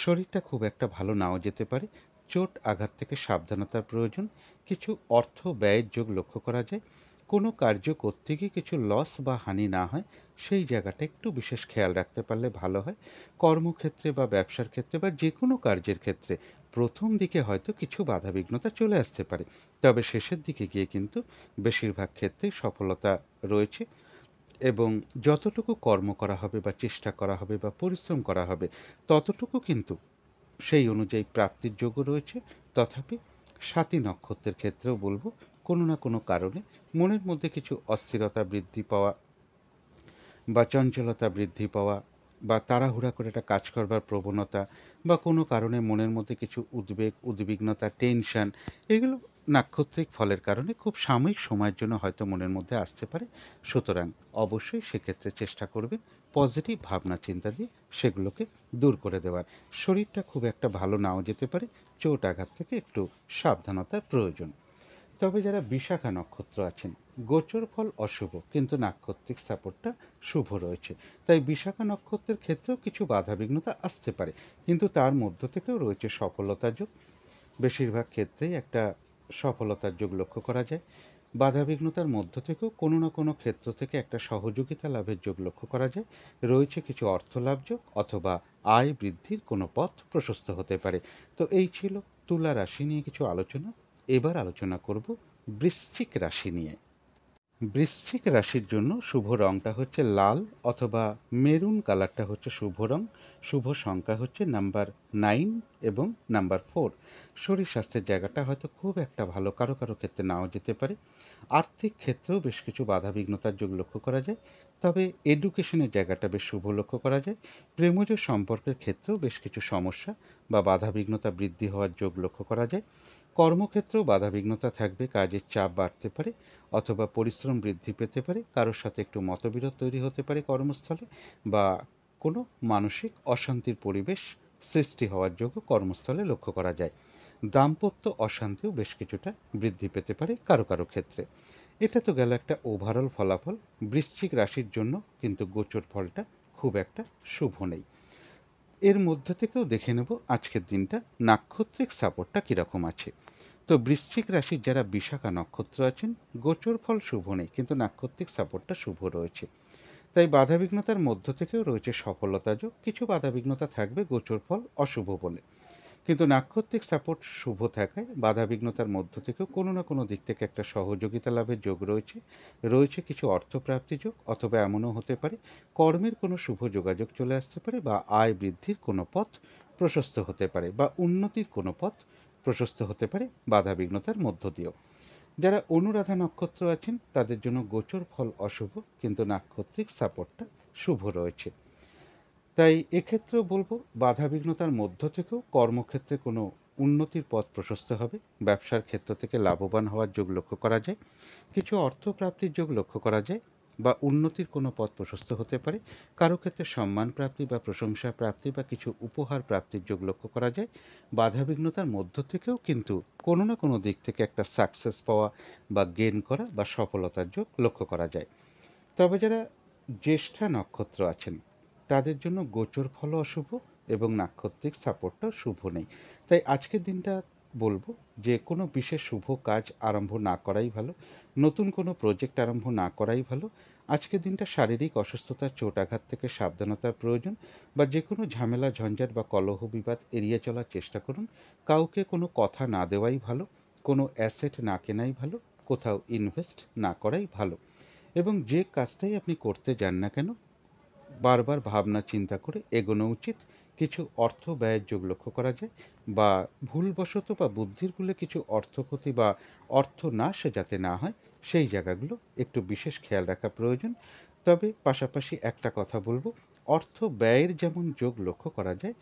শরীরটা খুব একটা ভালো নাও যেতে পারে, চোট আঘাত থেকে সাবধানতার প্রয়োজন। কিছু অর্থ ব্যয়ের যোগ লক্ষ্য করা যায়। কোনো কার্য করতে গিয়ে কিছু লস বা হানি না হয়, সেই জায়গাটা একটু বিশেষ খেয়াল রাখতে পারলে ভালো হয়। কর্মক্ষেত্রে বা ব্যবসার ক্ষেত্রে বা যে কোনো কার্যের ক্ষেত্রে প্রথম দিকে হয়তো কিছু বাধাবিঘ্নতা চলে আসতে পারে, তবে শেষের দিকে গিয়ে কিন্তু বেশিরভাগ ক্ষেত্রেই সফলতা রয়েছে। এবং যতটুকু কর্ম করা হবে বা চেষ্টা করা হবে বা পরিশ্রম করা হবে, ততটুকু কিন্তু সেই অনুযায়ী প্রাপ্তির যোগও রয়েছে। তথাপি স্বাতী নক্ষত্রের ক্ষেত্রেও বলবো, কোনো না কোনো কারণে মনের মধ্যে কিছু অস্থিরতা বৃদ্ধি পাওয়া বা চঞ্চলতা বৃদ্ধি পাওয়া, বা তাড়াহুড়া করে একটা কাজ করবার প্রবণতা, বা কোনো কারণে মনের মধ্যে কিছু উদ্বেগ, উদ্বিগ্নতা, টেনশন, এগুলো নাক্ষত্রিক ফলের কারণে খুব সাময়িক সময়ের জন্য হয়তো মনের মধ্যে আসতে পারে। সুতরাং অবশ্যই সেক্ষেত্রে চেষ্টা করবেন পজিটিভ ভাবনা চিন্তা দিয়ে সেগুলোকে দূর করে দেওয়ার। শরীরটা খুব একটা ভালো নাও যেতে পারে, চোট আঘাত থেকে একটু সাবধানতার প্রয়োজন। তবে যারা বিশাখা নক্ষত্র আছেন, গোচর ফল অশুভ, কিন্তু নাক্ষত্রিক সাপোর্টটা শুভ রয়েছে। তাই বিশাখা নক্ষত্রের ক্ষেত্রেও কিছু বাধাবিঘ্নতা আসতে পারে, কিন্তু তার মধ্য থেকেও রয়েছে সফলতার যোগ। বেশিরভাগ ক্ষেত্রেই একটা সফলতার যোগ লক্ষ্য করা যায়। বাধাবিঘ্নতার মধ্য থেকেও কোনো না কোনো ক্ষেত্র থেকে একটা সহযোগিতা লাভের যোগ লক্ষ্য করা যায়। রয়েছে কিছু অর্থ লাভ যোগ, অথবা আয় বৃদ্ধির কোনো পথ প্রশস্ত হতে পারে। তো এই ছিল তুলা রাশি নিয়ে কিছু আলোচনা। এবার আলোচনা করব বৃশ্চিক রাশি নিয়ে। বৃশ্চিক রাশির জন্য শুভ রঙটা হচ্ছে লাল, অথবা মেরুন কালারটা হচ্ছে শুভ রং। শুভ সংখ্যা হচ্ছে নাম্বার 9 এবং নাম্বার 4। শরীর স্বাস্থ্যের জায়গাটা হয়তো খুব একটা ভালো, কারো কারো ক্ষেত্রে নাও যেতে পারে। আর্থিক ক্ষেত্রেও বেশ কিছু বাধাবিঘ্নতার যোগ লক্ষ্য করা যায়, তবে এডুকেশনের জায়গাটা বেশ শুভ লক্ষ্য করা যায়। প্রেমজ সম্পর্কের ক্ষেত্রেও বেশ কিছু সমস্যা বা বাধাবিঘ্নতা বৃদ্ধি হওয়ার যোগ লক্ষ্য করা যায়। কর্মক্ষেত্রেও বাধাবিঘ্নতা থাকবে, কাজের চাপ বাড়তে পারে, অথবা পরিশ্রম বৃদ্ধি পেতে পারে, কারোর সাথে একটু মতবিরোধ তৈরি হতে পারে কর্মস্থলে, বা কোনো মানসিক অশান্তির পরিবেশ সৃষ্টি হওয়ার যোগও কর্মস্থলে লক্ষ্য করা যায়। দাম্পত্য অশান্তিও বেশ কিছুটা বৃদ্ধি পেতে পারে কারো কারো ক্ষেত্রে। এটা তো গেল একটা ওভারঅল ফলাফল। বৃশ্চিক রাশির জন্য কিন্তু গোচর ফলটা খুব একটা শুভ নেই। এর মধ্যে থেকেও দেখে নেব আজকের দিনটা নাক্ষত্রিক সাপোর্টটা কীরকম আছে। তো বৃশ্চিক রাশির যারা বিশাখা নক্ষত্র আছেন, গোচর ফল শুভ নেই, কিন্তু নাক্ষত্রিক সাপোর্টটা শুভ রয়েছে। তাই বাধাবিঘ্নতার মধ্য থেকেও রয়েছে সফলতা যোগ। কিছু বাধাবিঘ্নতা থাকবে গোচর ফল অশুভ বলে, কিন্তু নাক্ষত্রিক সাপোর্ট শুভ থাকায় বাধাবিঘ্নতার মধ্য থেকেও কোনো না কোনো দিক থেকে একটা সহযোগিতা লাভের যোগ রয়েছে। রয়েছে কিছু অর্থপ্রাপ্তি যোগ, অথবা এমনও হতে পারে কর্মের কোনো শুভ যোগাযোগ চলে আসতে পারে, বা আয় বৃদ্ধির কোনো পথ প্রশস্ত হতে পারে, বা উন্নতির কোনো পথ প্রশস্ত হতে পারে বাধাবিঘ্নতার মধ্য দিয়েও। যারা অনুরাধা নক্ষত্র আছেন তাদের জন্য গোচর ফল অশুভ, কিন্তু নাক্ষত্রিক সাপোর্টটা শুভ রয়েছে। তাই এক্ষেত্রেও বলবো বাধাবিঘ্নতার মধ্য থেকেও কর্মক্ষেত্রে কোনো উন্নতির পথ প্রশস্ত হবে। ব্যবসার ক্ষেত্র থেকে লাভবান হওয়ার যোগ লক্ষ্য করা যায়। কিছু অর্থপ্রাপ্তির যোগ লক্ষ্য করা যায়। বা উন্নতির কোনো পথ প্রশস্ত হতে পারে। কারো ক্ষেত্রে সম্মান প্রাপ্তি বা প্রশংসা প্রাপ্তি বা কিছু উপহার প্রাপ্তির যোগ লক্ষ্য করা যায়। বাধাবিঘ্নতার মধ্য থেকেও কিন্তু কোনো না কোনো দিক থেকে একটা সাকসেস পাওয়া বা গেইন করা বা সফলতার যোগ লক্ষ্য করা যায়। তবে যারা জ্যেষ্ঠা নক্ষত্র আছেন তাদের জন্য গোচর ফল অশুভ এবং নাক্ষত্রিক সাপোর্টটাও শুভ নেই। তাই আজকের দিনটা বলবো যে কোনো বিশেষ শুভ কাজ আরম্ভ না করাই ভালো, নতুন কোনো প্রজেক্ট আরম্ভ না করাই ভালো। আজকের দিনটা শারীরিক অসুস্থতার চোট আঘাত থেকে সাবধানতার প্রয়োজন, বা যে কোনো ঝামেলা ঝঞ্ঝাট বা কলহ বিবাদ এড়িয়ে চলার চেষ্টা করুন। কাউকে কোনো কথা না দেওয়াই ভালো, কোনো অ্যাসেট না কেনাই ভালো, কোথাও ইনভেস্ট না করাই ভালো। এবং যে কাজটাই আপনি করতে যান না কেন বারবার ভাবনা চিন্তা করে এগোনো উচিত। কিছু অর্থ ব্যয়ের যোগ লক্ষ্য করা যায়, বা ভুলবশত বা বুদ্ধির ভুলে কিছু অর্থক্ষতি বা অর্থ নাশ যাতে না হয় সেই জায়গাগুলো একটু বিশেষ খেয়াল রাখা প্রয়োজন। তবে পাশাপাশি একটা কথা বলবো, অর্থ ব্যয়ের যেমন যোগ লক্ষ্য করা যায়,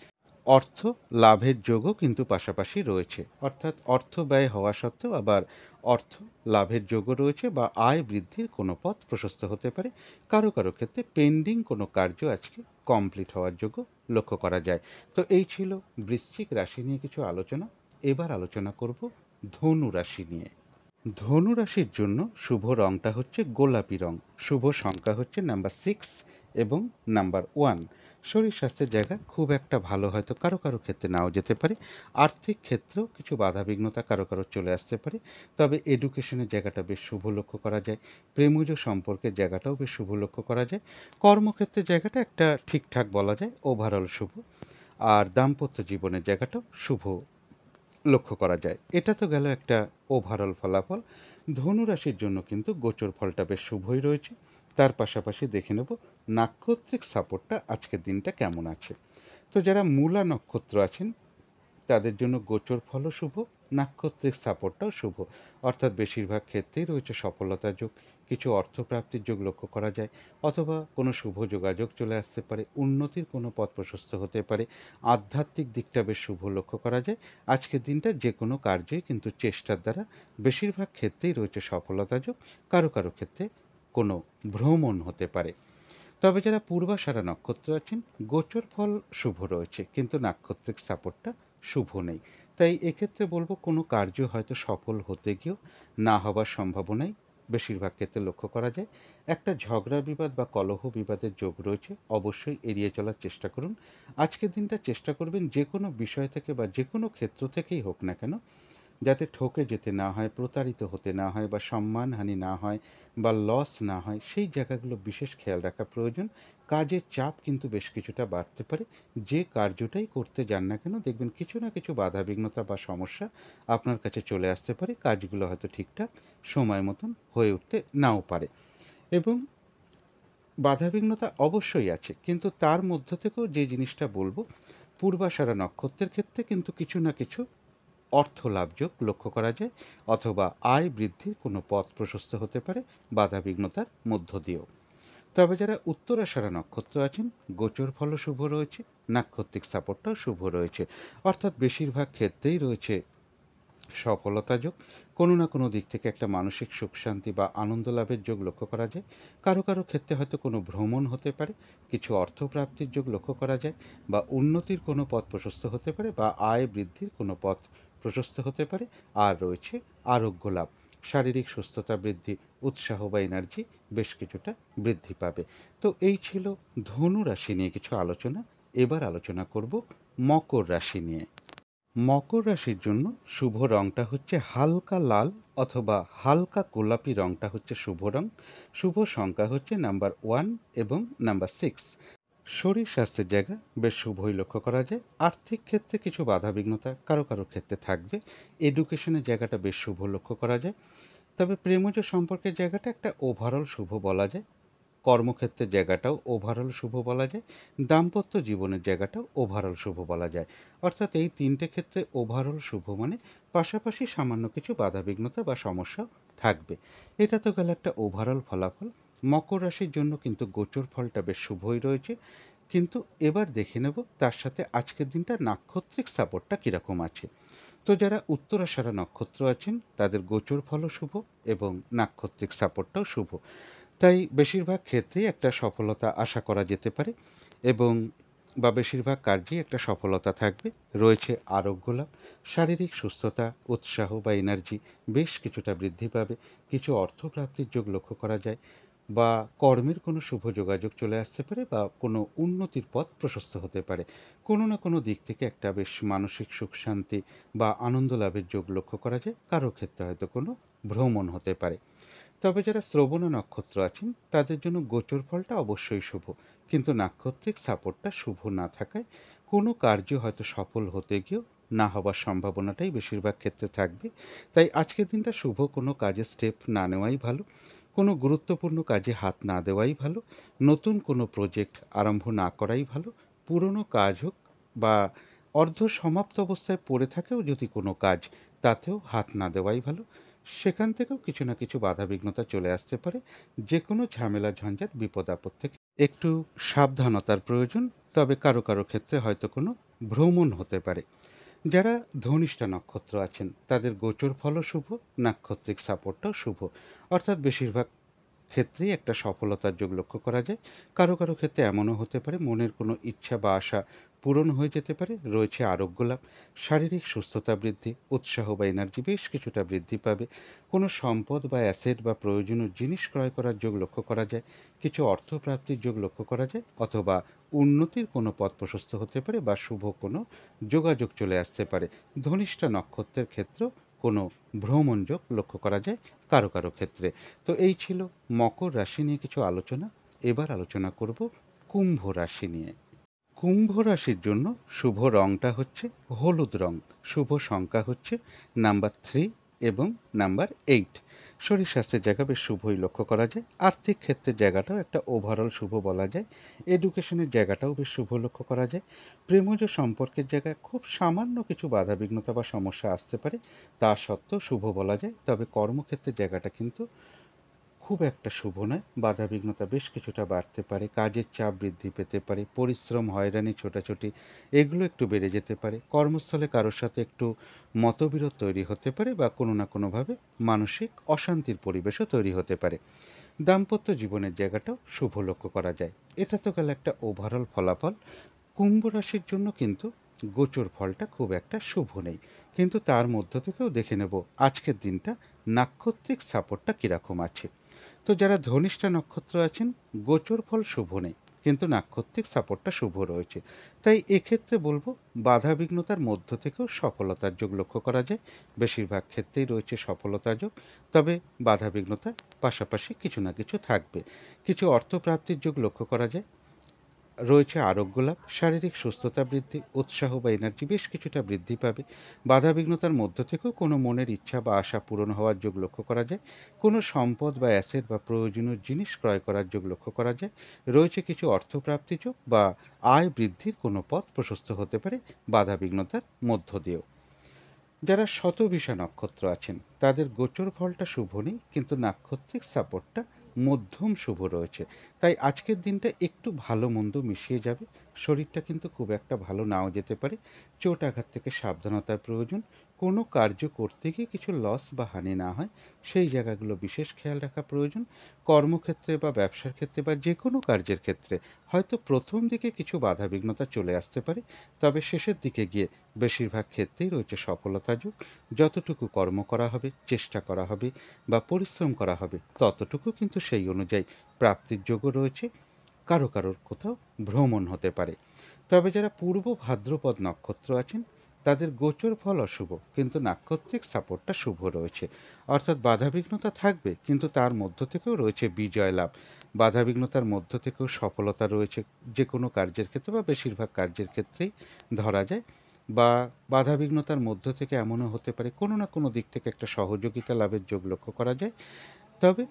অর্থ লাভের যোগও কিন্তু পাশাপাশি রয়েছে। অর্থাৎ অর্থ ব্যয় হওয়া সত্ত্বেও আবার অর্থ লাভের যোগও রয়েছে, বা আয় বৃদ্ধির কোনো পথ প্রশস্ত হতে পারে। কারো কারো ক্ষেত্রে পেন্ডিং কোনো কার্য আজকে কমপ্লিট হওয়ার যোগও লক্ষ্য করা যায়। তো এই ছিল বৃশ্চিক রাশি নিয়ে কিছু আলোচনা। এবার আলোচনা করব ধনু রাশি নিয়ে। ধনু রাশির জন্য শুভ রংটা হচ্ছে গোলাপি রং। শুভ সংখ্যা হচ্ছে নাম্বার 6 এবং নাম্বার 1। শরীর স্বাস্থ্যের জায়গা খুব একটা ভালো হয়তো কারো কারো ক্ষেত্রে নাও যেতে পারে। আর্থিক ক্ষেত্রেও কিছু বাধাবিঘ্নতা কারো কারো চলে আসতে পারে। তবে এডুকেশনের জায়গাটা বেশ শুভ লক্ষ্য করা যায়। প্রেমজ সম্পর্কের জায়গাটাও বেশ শুভ লক্ষ্য করা যায়। কর্মক্ষেত্রের জায়গাটা একটা ঠিকঠাক বলা যায়, ওভারঅল শুভ। আর দাম্পত্য জীবনের জায়গাটাও শুভ লক্ষ্য করা যায়। এটা তো গেল একটা ওভারঅল ফলাফল। ধনু রাশির জন্য কিন্তু গোচর ফলটা বেশ শুভই রয়েছে। তার পাশাপাশি দেখে নেব নাক্ষত্রিক সাপোর্টটা আজকের দিনটা কেমন আছে। তো যারা মূলা নক্ষত্র আছেন তাদের জন্য গোচর ফলও শুভ, নাক্ষত্রিক সাপোর্টটাও শুভ। অর্থাৎ বেশিরভাগ ক্ষেত্রেই রয়েছে সফলতার যোগ। কিছু অর্থপ্রাপ্তির যোগ লক্ষ্য করা যায়, অথবা কোনো শুভ যোগাযোগ চলে আসতে পারে, উন্নতির কোনো পথ প্রশস্ত হতে পারে। আধ্যাত্মিক দিকটা বেশ শুভ লক্ষ্য করা যায়। আজকের দিনটা যে কোনো কার্যই কিন্তু চেষ্টার দ্বারা বেশিরভাগ ক্ষেত্রেই রয়েছে সফলতা যোগ। কারো কারো ক্ষেত্রে কোনো ভ্রমণ হতে পারে। তবে যারা পূর্বাষাঢ়া নক্ষত্র আছেন গোচর ফল শুভ রয়েছে, কিন্তু নাক্ষত্রিক সাপোর্টটা শুভ নেই। তাই এক্ষেত্রে বলবো কোনো কার্য হয়তো সফল হতে গিয়েও না হবার সম্ভাবনাই বেশিরভাগ ক্ষেত্রে লক্ষ্য করা যায়। একটা ঝগড়া বিবাদ বা কলহ বিবাদের যোগ রয়েছে, অবশ্যই এড়িয়ে চলার চেষ্টা করুন। আজকের দিনটা চেষ্টা করবেন যে কোনো বিষয় থেকে বা যে কোনো ক্ষেত্র থেকেই হোক না কেন যাতে ঠকে যেতে না হয়, প্রতারিত হতে না হয়, বা সম্মানহানি না হয়, বা লস না হয়, সেই জায়গাগুলো বিশেষ খেয়াল রাখা প্রয়োজন। কাজের চাপ কিন্তু বেশ কিছুটা বাড়তে পারে। যে কার্যটাই করতে যান না কেন দেখবেন কিছু না কিছু বাধাবিঘ্নতা বা সমস্যা আপনার কাছে চলে আসতে পারে। কাজগুলো হয়তো ঠিকঠাক সময় মতন হয়ে উঠতে নাও পারে। এবং বাধাবিঘ্নতা অবশ্যই আছে, কিন্তু তার মধ্য থেকেও যে জিনিসটা বলবো, পূর্বাষাঢ়া নক্ষত্রের ক্ষেত্রে কিন্তু কিছু না কিছু অর্থ লাভযোগ লক্ষ্য করা যায়, অথবা আয় বৃদ্ধির কোনো পথ প্রশস্ত হতে পারে বাধাবিঘ্নতার মধ্য দিয়েও। তবে যারা উত্তরাষাঢ়া নক্ষত্র আছেন গোচর ফল শুভ রয়েছে, নাক্ষত্রিক সাপোর্টটাও শুভ রয়েছে। অর্থাৎ বেশিরভাগ ক্ষেত্রেই রয়েছে সফলতা যোগ। কোনো না কোনো দিক থেকে একটা মানসিক সুখ শান্তি বা আনন্দ লাভের যোগ লক্ষ্য করা যায়। কারো কারো ক্ষেত্রে হয়তো কোনো ভ্রমণ হতে পারে, কিছু অর্থপ্রাপ্তির যোগ লক্ষ্য করা যায়, বা উন্নতির কোনো পথ প্রশস্ত হতে পারে, বা আয় বৃদ্ধির কোনো পথ প্রশস্ত হতে পারে। আর রয়েছে আরোগ্য লাভ, শারীরিক সুস্থতা বৃদ্ধি, উৎসাহ বা এনার্জি বেশ কিছুটা বৃদ্ধি পাবে। তো এই ছিল ধনু রাশি নিয়ে কিছু আলোচনা। এবার আলোচনা করব মকর রাশি নিয়ে। মকর রাশির জন্য শুভ রংটা হচ্ছে হালকা লাল অথবা হালকা গোলাপি রংটা হচ্ছে শুভ রং। শুভ সংখ্যা হচ্ছে নাম্বার 1 এবং নাম্বার 6। শরীর স্বাস্থ্যের জায়গা বেশ শুভই লক্ষ্য করা যায়। আর্থিক ক্ষেত্রে কিছু বাধাবিঘ্নতা কারো কারো ক্ষেত্রে থাকবে। এডুকেশনের জায়গাটা বেশ শুভ লক্ষ্য করা যায়। তবে প্রেমজ সম্পর্কের জায়গাটা একটা ওভারঅল শুভ বলা যায়। কর্মক্ষেত্রের জায়গাটাও ওভারঅল শুভ বলা যায়। দাম্পত্য জীবনের জায়গাটাও ওভারঅল শুভ বলা যায়। অর্থাৎ এই তিনটে ক্ষেত্রে ওভারঅল শুভ মানে পাশাপাশি সামান্য কিছু বাধাবিঘ্নতা বা সমস্যাও থাকবে। এটা তো গেল একটা ওভারঅল ফলাফল। মকর রাশির জন্য কিন্তু গোচর ফলটা বেশ শুভই রয়েছে। কিন্তু এবার দেখে নেব তার সাথে আজকের দিনটা নাক্ষত্রিক সাপোর্টটা কীরকম আছে। তো যারা উত্তরাষাঢ়া নক্ষত্র আছেন তাদের গোচর ফলও শুভ এবং নাক্ষত্রিক সাপোর্টটাও শুভ। তাই বেশিরভাগ ক্ষেত্রেই একটা সফলতা আশা করা যেতে পারে এবং বেশিরভাগ কার্যেই একটা সফলতা থাকবে। রয়েছে আরোগ্য লাভ, শারীরিক সুস্থতা, উৎসাহ বা এনার্জি বেশ কিছুটা বৃদ্ধি পাবে। কিছু অর্থপ্রাপ্তির যোগ লক্ষ্য করা যায় বা কর্মের কোনো শুভ যোগাযোগ চলে আসতে পারে বা কোনো উন্নতির পথ প্রশস্ত হতে পারে। কোনো না কোনো দিক থেকে একটা বেশ মানসিক সুখ শান্তি বা আনন্দ লাভের যোগ লক্ষ্য করা যায়। কারো ক্ষেত্রে হয়তো কোনো ভ্রমণ হতে পারে। তবে যারা শ্রবণা নক্ষত্র আছেন তাদের জন্য গোচর ফলটা অবশ্যই শুভ, কিন্তু নাক্ষত্রিক সাপোর্টটা শুভ না থাকায় কোনো কার্য হয়তো সফল হতে গিয়েও না হবার সম্ভাবনাটাই বেশিরভাগ ক্ষেত্রে থাকবে। তাই আজকের দিনটা শুভ কোনো কাজে স্টেপ না নেওয়াই ভালো, কোনো গুরুত্বপূর্ণ কাজে হাত না দেওয়াই ভালো, নতুন কোনো প্রজেক্ট আরম্ভ না করাই ভালো। পুরনো কাজ হোক বা অর্ধ সমাপ্ত অবস্থায় পড়ে থাকেও যদি কোনো কাজ, তাতেও হাত না দেওয়াই ভালো। সেখান থেকেও কিছু না কিছু বাধাবিঘ্নতা চলে আসতে পারে। যে কোনো ঝামেলা ঝঞ্ঝাট বিপদ আপদ থেকে একটু সাবধানতার প্রয়োজন। তবে কারো কারো ক্ষেত্রে হয়তো কোনো ভ্রমণ হতে পারে। যারা ধনিষ্ঠা নক্ষত্র আছেন তাদের গোচর ফলও শুভ, নাক্ষত্রিক সাপোর্টটাও শুভ। অর্থাৎ বেশিরভাগ ক্ষেত্রেই একটা সফলতার যোগ লক্ষ্য করা যায়। কারো কারো ক্ষেত্রে এমনও হতে পারে মনের কোনো ইচ্ছা বা আশা পূরণ হয়ে যেতে পারে। রয়েছে আরোগ্য লাভ, শারীরিক সুস্থতা বৃদ্ধি, উৎসাহ বা এনার্জি বেশ কিছুটা বৃদ্ধি পাবে। কোনো সম্পদ বা অ্যাসেট বা প্রয়োজনীয় জিনিস ক্রয় করার যোগ লক্ষ্য করা যায়। কিছু অর্থপ্রাপ্তির যোগ লক্ষ্য করা যায়, অথবা উন্নতির কোনো পথ প্রশস্ত হতে পারে বা শুভ কোনো যোগাযোগ চলে আসতে পারে। ধনিষ্ঠা নক্ষত্রের ক্ষেত্রেও কোনো ভ্রমণ যোগ লক্ষ্য করা যায় কারো কারো ক্ষেত্রে। তো এই ছিল মকর রাশি নিয়ে কিছু আলোচনা। এবার আলোচনা করব কুম্ভ রাশি নিয়ে। কুম্ভ রাশির জন্য শুভ রংটা হচ্ছে হলুদ রং, শুভ সংখ্যা হচ্ছে নাম্বার 3 এবং নাম্বার 8। শরীর স্বাস্থ্যের জায়গা বেশ শুভই লক্ষ্য করা যায়। আর্থিক ক্ষেত্রের জায়গাটাও একটা ওভারঅল শুভ বলা যায়। এডুকেশনের জায়গাটাও বেশ শুভ লক্ষ্য করা যায়। প্রেমজ সম্পর্কের জায়গায় খুব সামান্য কিছু বাধাবিঘ্নতা বা সমস্যা আসতে পারে, তা সত্ত্বেও শুভ বলা যায়। তবে কর্মক্ষেত্রের জায়গাটা কিন্তু খুব একটা শুভ নয়। বাধাবিঘ্নতা বেশ কিছুটা বাড়তে পারে, কাজের চাপ বৃদ্ধি পেতে পারে, পরিশ্রম, হয়রানি, ছোটাছুটি এগুলো একটু বেড়ে যেতে পারে। কর্মস্থলে কারোর সাথে একটু মতবিরোধ তৈরি হতে পারে বা কোনো না কোনোভাবে মানসিক অশান্তির পরিবেশও তৈরি হতে পারে। দাম্পত্য জীবনের জায়গাটাও শুভ লক্ষ্য করা যায়। এটা তো গেল একটা ওভারঅল ফলাফল। কুম্ভ রাশির জন্য কিন্তু গোচর ফলটা খুব একটা শুভ নেই, কিন্তু তার মধ্য থেকেও দেখে নেব আজকের দিনটা নাক্ষত্রিক সাপোর্টটা কীরকম আছে। তো যারা ধনিষ্ঠা নক্ষত্র আছেন গোচর ফল শুভ নেই, কিন্তু নাক্ষত্রিক সাপোর্টটা শুভ রয়েছে। তাই এক্ষেত্রে বলবো বাধাবিঘ্নতার মধ্য থেকেও সফলতার যোগ লক্ষ্য করা যায়। বেশিরভাগ ক্ষেত্রেই রয়েছে সফলতার যোগ, তবে বাধাবিঘ্নতার পাশাপাশি কিছু না কিছু থাকবে। কিছু অর্থপ্রাপ্তির যোগ লক্ষ্য করা যায়। রয়েছে আরোগ্য লাভ, শারীরিক সুস্থতা বৃদ্ধি, উৎসাহ বা এনার্জি বেশ কিছুটা বৃদ্ধি পাবে। বাধাবিঘ্নতার মধ্য থেকেও কোনো মনের ইচ্ছা বা আশা পূরণ হওয়ার যোগ লক্ষ্য করা যায়। কোনো সম্পদ বা অ্যাসেট বা প্রয়োজনীয় জিনিস ক্রয় করার যোগ লক্ষ্য করা যায়। রয়েছে কিছু অর্থপ্রাপ্তি যোগ বা আয় বৃদ্ধির কোনো পথ প্রশস্ত হতে পারে বাধাবিঘ্নতার মধ্য দিয়েও। যারা শতভিষা নক্ষত্র আছেন তাদের গোচর ফলটা শুভ নেই, কিন্তু নাক্ষত্রিক সাপোর্টটা মধ্যম শুভ রয়েছে। তাই আজকের দিনটা একটু ভালো মন্দ মিশিয়ে যাবে। শরীরটা কিন্তু খুব একটা ভালো নাও যেতে পারে। চোট আঘাত থেকে সাবধানতার প্রয়োজন। কোনো কার্য করতে গিয়ে কিছু লস বা হানি না হয় সেই জায়গাগুলো বিশেষ খেয়াল রাখা প্রয়োজন। কর্মক্ষেত্রে বা ব্যবসার ক্ষেত্রে বা যে কোনো কার্যের ক্ষেত্রে হয়তো প্রথম দিকে কিছু বাধাবিঘ্নতা চলে আসতে পারে, তবে শেষের দিকে গিয়ে বেশিরভাগ ক্ষেত্রেই রয়েছে সফলতা যোগ। যতটুকু কর্ম করা হবে, চেষ্টা করা হবে বা পরিশ্রম করা হবে, ততটুকু কিন্তু সেই অনুযায়ী প্রাপ্তির যোগও রয়েছে। কারো কারোর কোথাও ভ্রমণ হতে পারে। তবে যারা পূর্ব ভাদ্রপদ নক্ষত্র আছেন তাদের গোচর ফল অশুভ, কিন্তু নাক্ষত্রিক সাপোর্টটা শুভ রয়েছে। অর্থাৎ বাধাবিঘ্নতা থাকবে, কিন্তু তার মধ্য থেকেও রয়েছে বিজয় লাভ। বাধাবিঘ্নতার মধ্য থেকেও সফলতা রয়েছে যে কোনো কার্যের ক্ষেত্রে বা বেশিরভাগ কার্যের ক্ষেত্রেই ধরা যায়। বা বাধাবিঘ্নতার মধ্য থেকে এমনও হতে পারে কোনো না কোনো দিক থেকে একটা সহযোগিতা লাভের যোগ লক্ষ্য করা যায়। তবে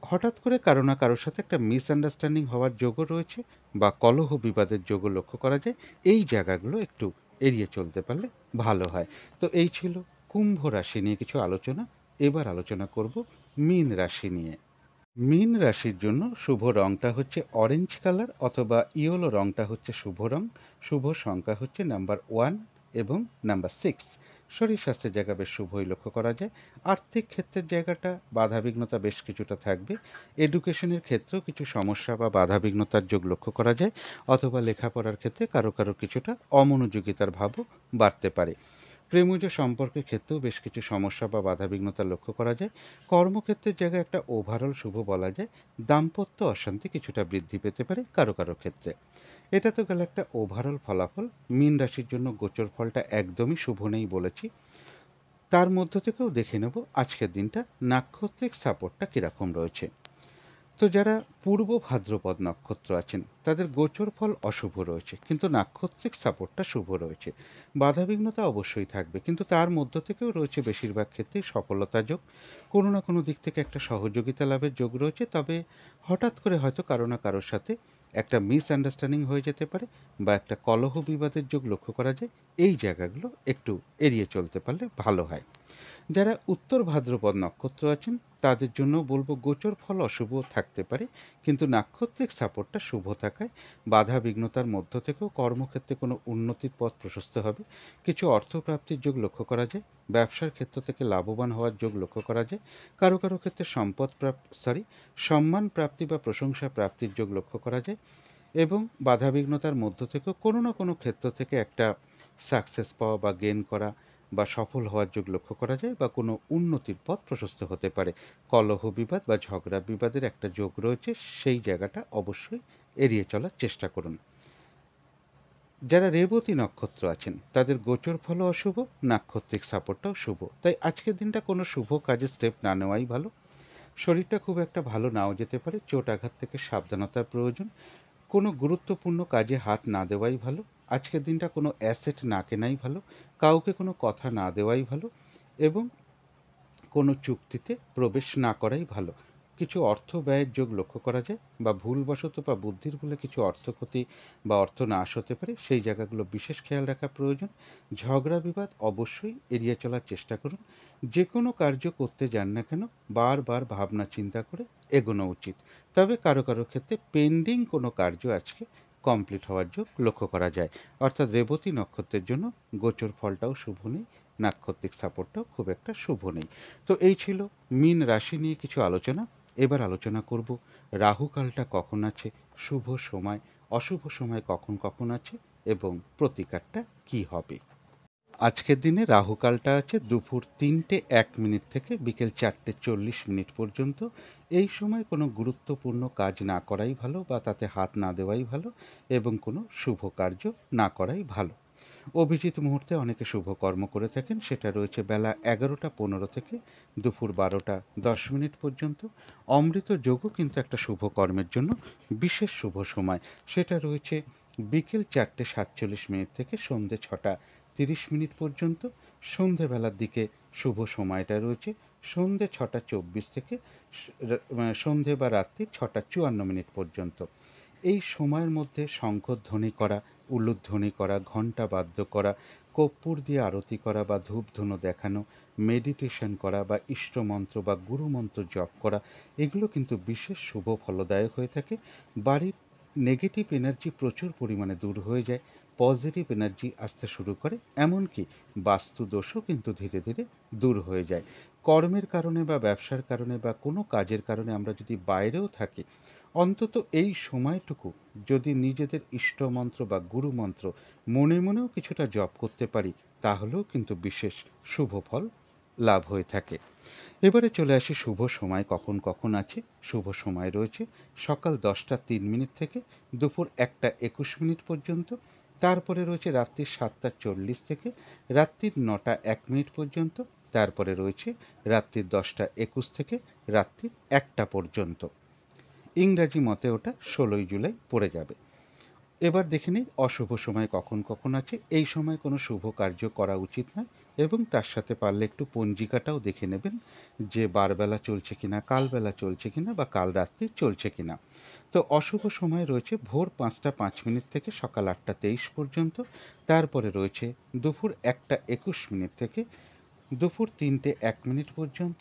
হঠাৎ করে কারো না কারোর সাথে একটা মিসআন্ডারস্ট্যান্ডিং হওয়ার যোগও রয়েছে বা কলহ বিবাদের যোগও লক্ষ্য করা যায়। এই জায়গাগুলো একটু এড়িয়ে চলতে পারলে ভালো হয়। তো এই ছিল কুম্ভ রাশি নিয়ে কিছু আলোচনা। এবার আলোচনা করব মীন রাশি নিয়ে। মীন রাশির জন্য শুভ রংটা হচ্ছে অরেঞ্জ কালার অথবা ইয়েলো রংটা হচ্ছে শুভ রং। শুভ সংখ্যা হচ্ছে নাম্বার 1 এবং নাম্বার 6। শরীর স্বাস্থ্যের জায়গা বেশ শুভই লক্ষ্য করা যায়। আর্থিক ক্ষেত্রের জায়গাটা বাধাবিঘ্নতা বেশ কিছুটা থাকবে। এডুকেশনের ক্ষেত্রেও কিছু সমস্যা বা বাধাবিঘ্নতার যোগ লক্ষ্য করা যায়, অথবা লেখাপড়ার ক্ষেত্রে কারো কারো কিছুটা অমনোযোগিতার ভাবও বাড়তে পারে। প্রেমজ সম্পর্কের ক্ষেত্রেও বেশ কিছু সমস্যা বা বাধাবিঘ্নতা লক্ষ্য করা যায়। কর্মক্ষেত্রের জায়গায় একটা ওভারঅল শুভ বলা যায়। দাম্পত্য অশান্তি কিছুটা বৃদ্ধি পেতে পারে কারো কারো ক্ষেত্রে। এটা তো গেল একটা ওভারঅল ফলাফল। মীন রাশির জন্য গোচর ফলটা একদমই শুভ নেই বলেছি। তার মধ্য থেকেও দেখে নেব আজকের দিনটা নাক্ষত্রিক সাপোর্টটা কীরকম রয়েছে। তো যারা পূর্ব ভাদ্রপদ নক্ষত্র আছেন তাদের গোচর ফল অশুভ রয়েছে, কিন্তু নাক্ষত্রিক সাপোর্টটা শুভ রয়েছে। বাধাবিঘ্নতা অবশ্যই থাকবে, কিন্তু তার মধ্য থেকেও রয়েছে বেশিরভাগ ক্ষেত্রেই সফলতা যোগ। কোনো না কোনো দিক থেকে একটা সহযোগিতা লাভের যোগ রয়েছে, তবে হঠাৎ করে হয়তো কারো না কারোর সাথে একটা মিসআন্ডারস্ট্যান্ডিং হয়ে যেতে পারে বা একটা কলহ বিবাদের যোগ লক্ষ্য করা যায়। এই জায়গাগুলো একটু এড়িয়ে চলতে পারলে ভালো হয়। যারা উত্তর ভাদ্রপদ নক্ষত্র আছেন তাদের জন্য বলবো গোচর ফল অশুভ থাকতে পারে, কিন্তু নাক্ষত্রিক সাপোর্টটা শুভ থাকায় বাধা বিঘ্নতার মধ্য থেকেও কর্মক্ষেত্রে কোনো উন্নতির পথ প্রশস্ত হবে। কিছু অর্থপ্রাপ্তির যোগ লক্ষ্য করা যায়। ব্যবসার ক্ষেত্র থেকে লাভবান হওয়ার যোগ লক্ষ্য করা যায়। কারো কারো ক্ষেত্রে সম্মান প্রাপ্তি বা প্রশংসা প্রাপ্তির যোগ লক্ষ্য করা যায়। এবং বাধাবিঘ্নতার মধ্য থেকেও কোনো না কোনো ক্ষেত্র থেকে একটা সাকসেস পাওয়া বা গেইন করা বা সফল হওয়ার যোগ লক্ষ্য করা যায়, বা কোনো উন্নতির পথ প্রশস্ত হতে পারে। কলহ বিবাদ বা ঝগড়া বিবাদের একটা যোগ রয়েছে, সেই জায়গাটা অবশ্যই এড়িয়ে চলার চেষ্টা করুন। যারা রেবতী নক্ষত্র আছেন তাদের গোচর ফলও অশুভ, নাক্ষত্রিক সাপোর্টটাও শুভ, তাই আজকের দিনটা কোনো শুভ কাজে স্টেপ না নেওয়াই ভালো। শরীরটা খুব একটা ভালো নাও যেতে পারে, চোট আঘাত থেকে সাবধানতার প্রয়োজন। কোনো গুরুত্বপূর্ণ কাজে হাত না দেওয়াই ভালো। আজকের দিনটা কোনো অ্যাসেট না কেনাই ভালো। কাউকে কোনো কথা না দেওয়াই ভালো। এবং কোনো চুক্তিতে প্রবেশ না করাই ভালো। কিছু অর্থ ব্যয়ের যোগ লক্ষ্য করা যায়, বা ভুলবশত বা বুদ্ধির ভুলে কিছু অর্থক্ষতি বা অর্থ নাশ হতে পারে, সেই জায়গাগুলো বিশেষ খেয়াল রাখা প্রয়োজন। ঝগড়া বিবাদ অবশ্যই এড়িয়ে চলার চেষ্টা করুন। যে কোনো কার্য করতে যান না কেন বারবার ভাবনা চিন্তা করে এগোনো উচিত। তবে কারো কারো ক্ষেত্রে পেন্ডিং কোনো কার্য আজকে কমপ্লিট হওয়ার যোগ লক্ষ্য করা যায়। অর্থাৎ রেবতী নক্ষত্রের জন্য গোচর ফলটাও শুভ নেই, নাক্ষত্রিক সাপোর্টটাও খুব একটা শুভ নেই। তো এই ছিল মীন রাশি নিয়ে কিছু আলোচনা। এবার আলোচনা করব রাহুকালটা কখন আছে, শুভ সময় অশুভ সময় কখন কখন আছে, এবং প্রতিকারটা কি হবে। আজকের দিনে রাহুকালটা আছে দুপুর 3:01 থেকে বিকেল 4:40 পর্যন্ত। এই সময় কোনো গুরুত্বপূর্ণ কাজ না করাই ভালো, বা তাতে হাত না দেওয়াই ভালো, এবং কোনো শুভ কার্য না করাই ভালো। অভিজিৎ মুহূর্তে অনেকে শুভ কর্ম করে থাকেন, সেটা রয়েছে বেলা 11:15 থেকে দুপুর 12:10 পর্যন্ত। অমৃত যোগও কিন্তু একটা শুভ কর্মের জন্য বিশেষ শুভ সময়, সেটা রয়েছে বিকেল 4:47 থেকে সন্ধে 6:30 পর্যন্ত। সন্ধেবেলার দিকে শুভ সময়টা রয়েছে সন্ধে 6:24 থেকে সন্ধে বা রাত্রি 6:54 পর্যন্ত। এই সময়ের মধ্যে শঙ্খধ্বনি করা, উলুধ্বনি করা, ঘণ্টা বাদ্য করা, কর্পূর দিয়ে আরতি করা বা ধূপধুনো দেখানো, মেডিটেশন করা বা ইষ্টমন্ত্র বা গুরুমন্ত্র জপ করা, এগুলো কিন্তু বিশেষ শুভ ফলদায়ক হয়ে থাকে। বাড়ির নেগেটিভ এনার্জি প্রচুর পরিমাণে দূর হয়ে যায়, পজিটিভ এনার্জি আসতে শুরু করে, এমনকি বাস্তু দোষও কিন্তু ধীরে ধীরে দূর হয়ে যায়। কর্মের কারণে বা ব্যবসার কারণে বা কোনো কাজের কারণে আমরা যদি বাইরেও থাকি, অন্তত এই সময়টুকু যদি নিজেদের ইষ্টমন্ত্র বা গুরুমন্ত্র মনে মনেও কিছুটা জপ করতে পারি, তাহলেও কিন্তু বিশেষ শুভ ফল লাভ হয়ে থাকে। এবারে চলে আসি শুভ সময় কখন কখন আছে। শুভ সময় রয়েছে সকাল 10:03 থেকে দুপুর 1:21 পর্যন্ত। তারপরে রয়েছে রাত্রি 7:40 থেকে রাত্রির 9:01 পর্যন্ত। তারপরে রয়েছে রাত্রির 10:21 থেকে রাত্রির 1টা পর্যন্ত। ইংরাজি মতে ওটা 16ই জুলাই পড়ে যাবে। এবার দেখে নিই অশুভ সময় কখন কখন আছে। এই সময় কোনো শুভ কার্য করা উচিত নয়, এবং তার সাথে পারলে একটু পঞ্জিকাটাও দেখে নেবেন যে বারবেলা চলছে কিনা, কালবেলা চলছে কিনা, বা কাল রাত্রি চলছে কিনা। তো অশুভ সময় রয়েছে ভোর 5:05 থেকে সকাল 8:23 পর্যন্ত। তারপরে রয়েছে দুপুর 1:21 থেকে দুপুর 3:01 পর্যন্ত।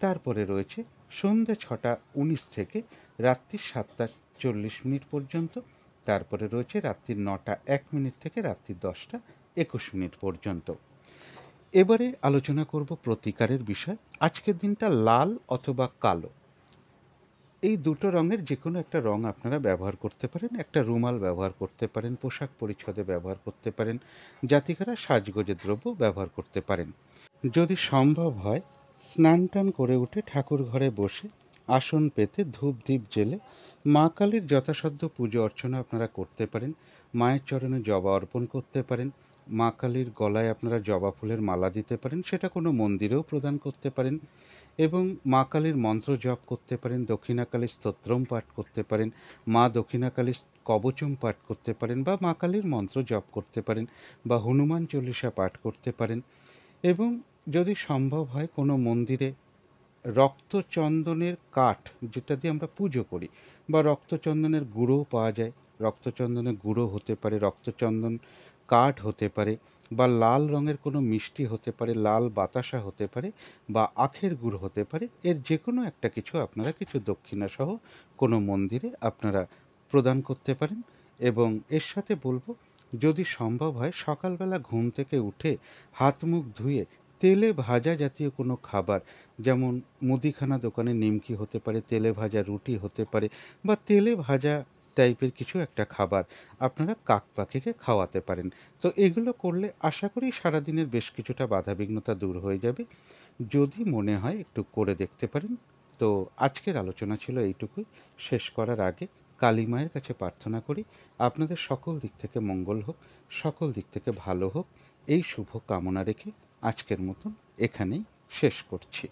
তারপরে রয়েছে সন্ধ্যে 6:19 থেকে রাত্রি 7:40 পর্যন্ত। তারপরে রয়েছে রাত্রির 9:01 থেকে রাত্রি 10:21 পর্যন্ত। এবারে আলোচনা করব প্রতিকারের বিষয়। আজকের দিনটা লাল অথবা কালো, এই দুটো রঙের যে কোনো একটা রঙ আপনারা ব্যবহার করতে পারেন। একটা রুমাল ব্যবহার করতে পারেন, পোশাক পরিচ্ছদে ব্যবহার করতে পারেন, জাতিকারা সাজগোজের দ্রব্য ব্যবহার করতে পারেন। যদি সম্ভব হয় স্নান টান করে উঠে ঠাকুর ঘরে বসে আসন পেতে ধূপ দ্বীপ জেলে মা কালীর যথাসাধ্য পুজো অর্চনা আপনারা করতে পারেন। মায়ের চরণে জবা অর্পণ করতে পারেন। মা কালীর গলায় আপনারা জবা ফুলের মালা দিতে পারেন, সেটা কোনো মন্দিরেও প্রদান করতে পারেন। এবং মা কালীর মন্ত্র জপ করতে পারেন, দক্ষিণাকালীর স্তোত্রম পাঠ করতে পারেন, মা দক্ষিণাকালীর কবচম পাঠ করতে পারেন, বা মা কালীর মন্ত্র জপ করতে পারেন, বা হনুমান চল্লিশা পাঠ করতে পারেন। এবং যদি সম্ভব হয় কোনো মন্দিরে রক্তচন্দনের কাঠ, যেটা দিয়ে আমরা পুজো করি, বা রক্তচন্দনের গুঁড়োও পাওয়া যায়, রক্তচন্দনের গুঁড়ো হতে পারে, রক্তচন্দন কাঠ হতে পারে, বা লাল রঙের কোনো মিষ্টি হতে পারে, লাল বাতাসা হতে পারে, বা আখের গুড় হতে পারে। এর যে কোনো একটা কিছু আপনারা কিছু দক্ষিণাসহ কোনো মন্দিরে আপনারা প্রদান করতে পারেন। এবং এর সাথে বলবো, যদি সম্ভব হয় সকালবেলা ঘুম থেকে উঠে হাত মুখ ধুয়ে তেলে ভাজা জাতীয় কোনো খাবার, যেমন মুদিখানা দোকানে নিমকি হতে পারে, তেলে ভাজা রুটি হতে পারে, বা তেলে ভাজা টাইপের কিছু একটা খাবার আপনারা কাক পাখিকে খাওয়াতে পারেন। তো এগুলো করলে আশা করি সারাদিনের বেশ কিছুটা বাধাবিঘ্নতা দূর হয়ে যাবে। যদি মনে হয় একটু করে দেখতে পারেন। তো আজকের আলোচনা ছিল এইটুকুই। শেষ করার আগে কালী মায়ের কাছে প্রার্থনা করি আপনাদের সকল দিক থেকে মঙ্গল হোক, সকল দিক থেকে ভালো হোক, এই শুভ কামনা রেখে আজকের মতন এখানেই শেষ করছি।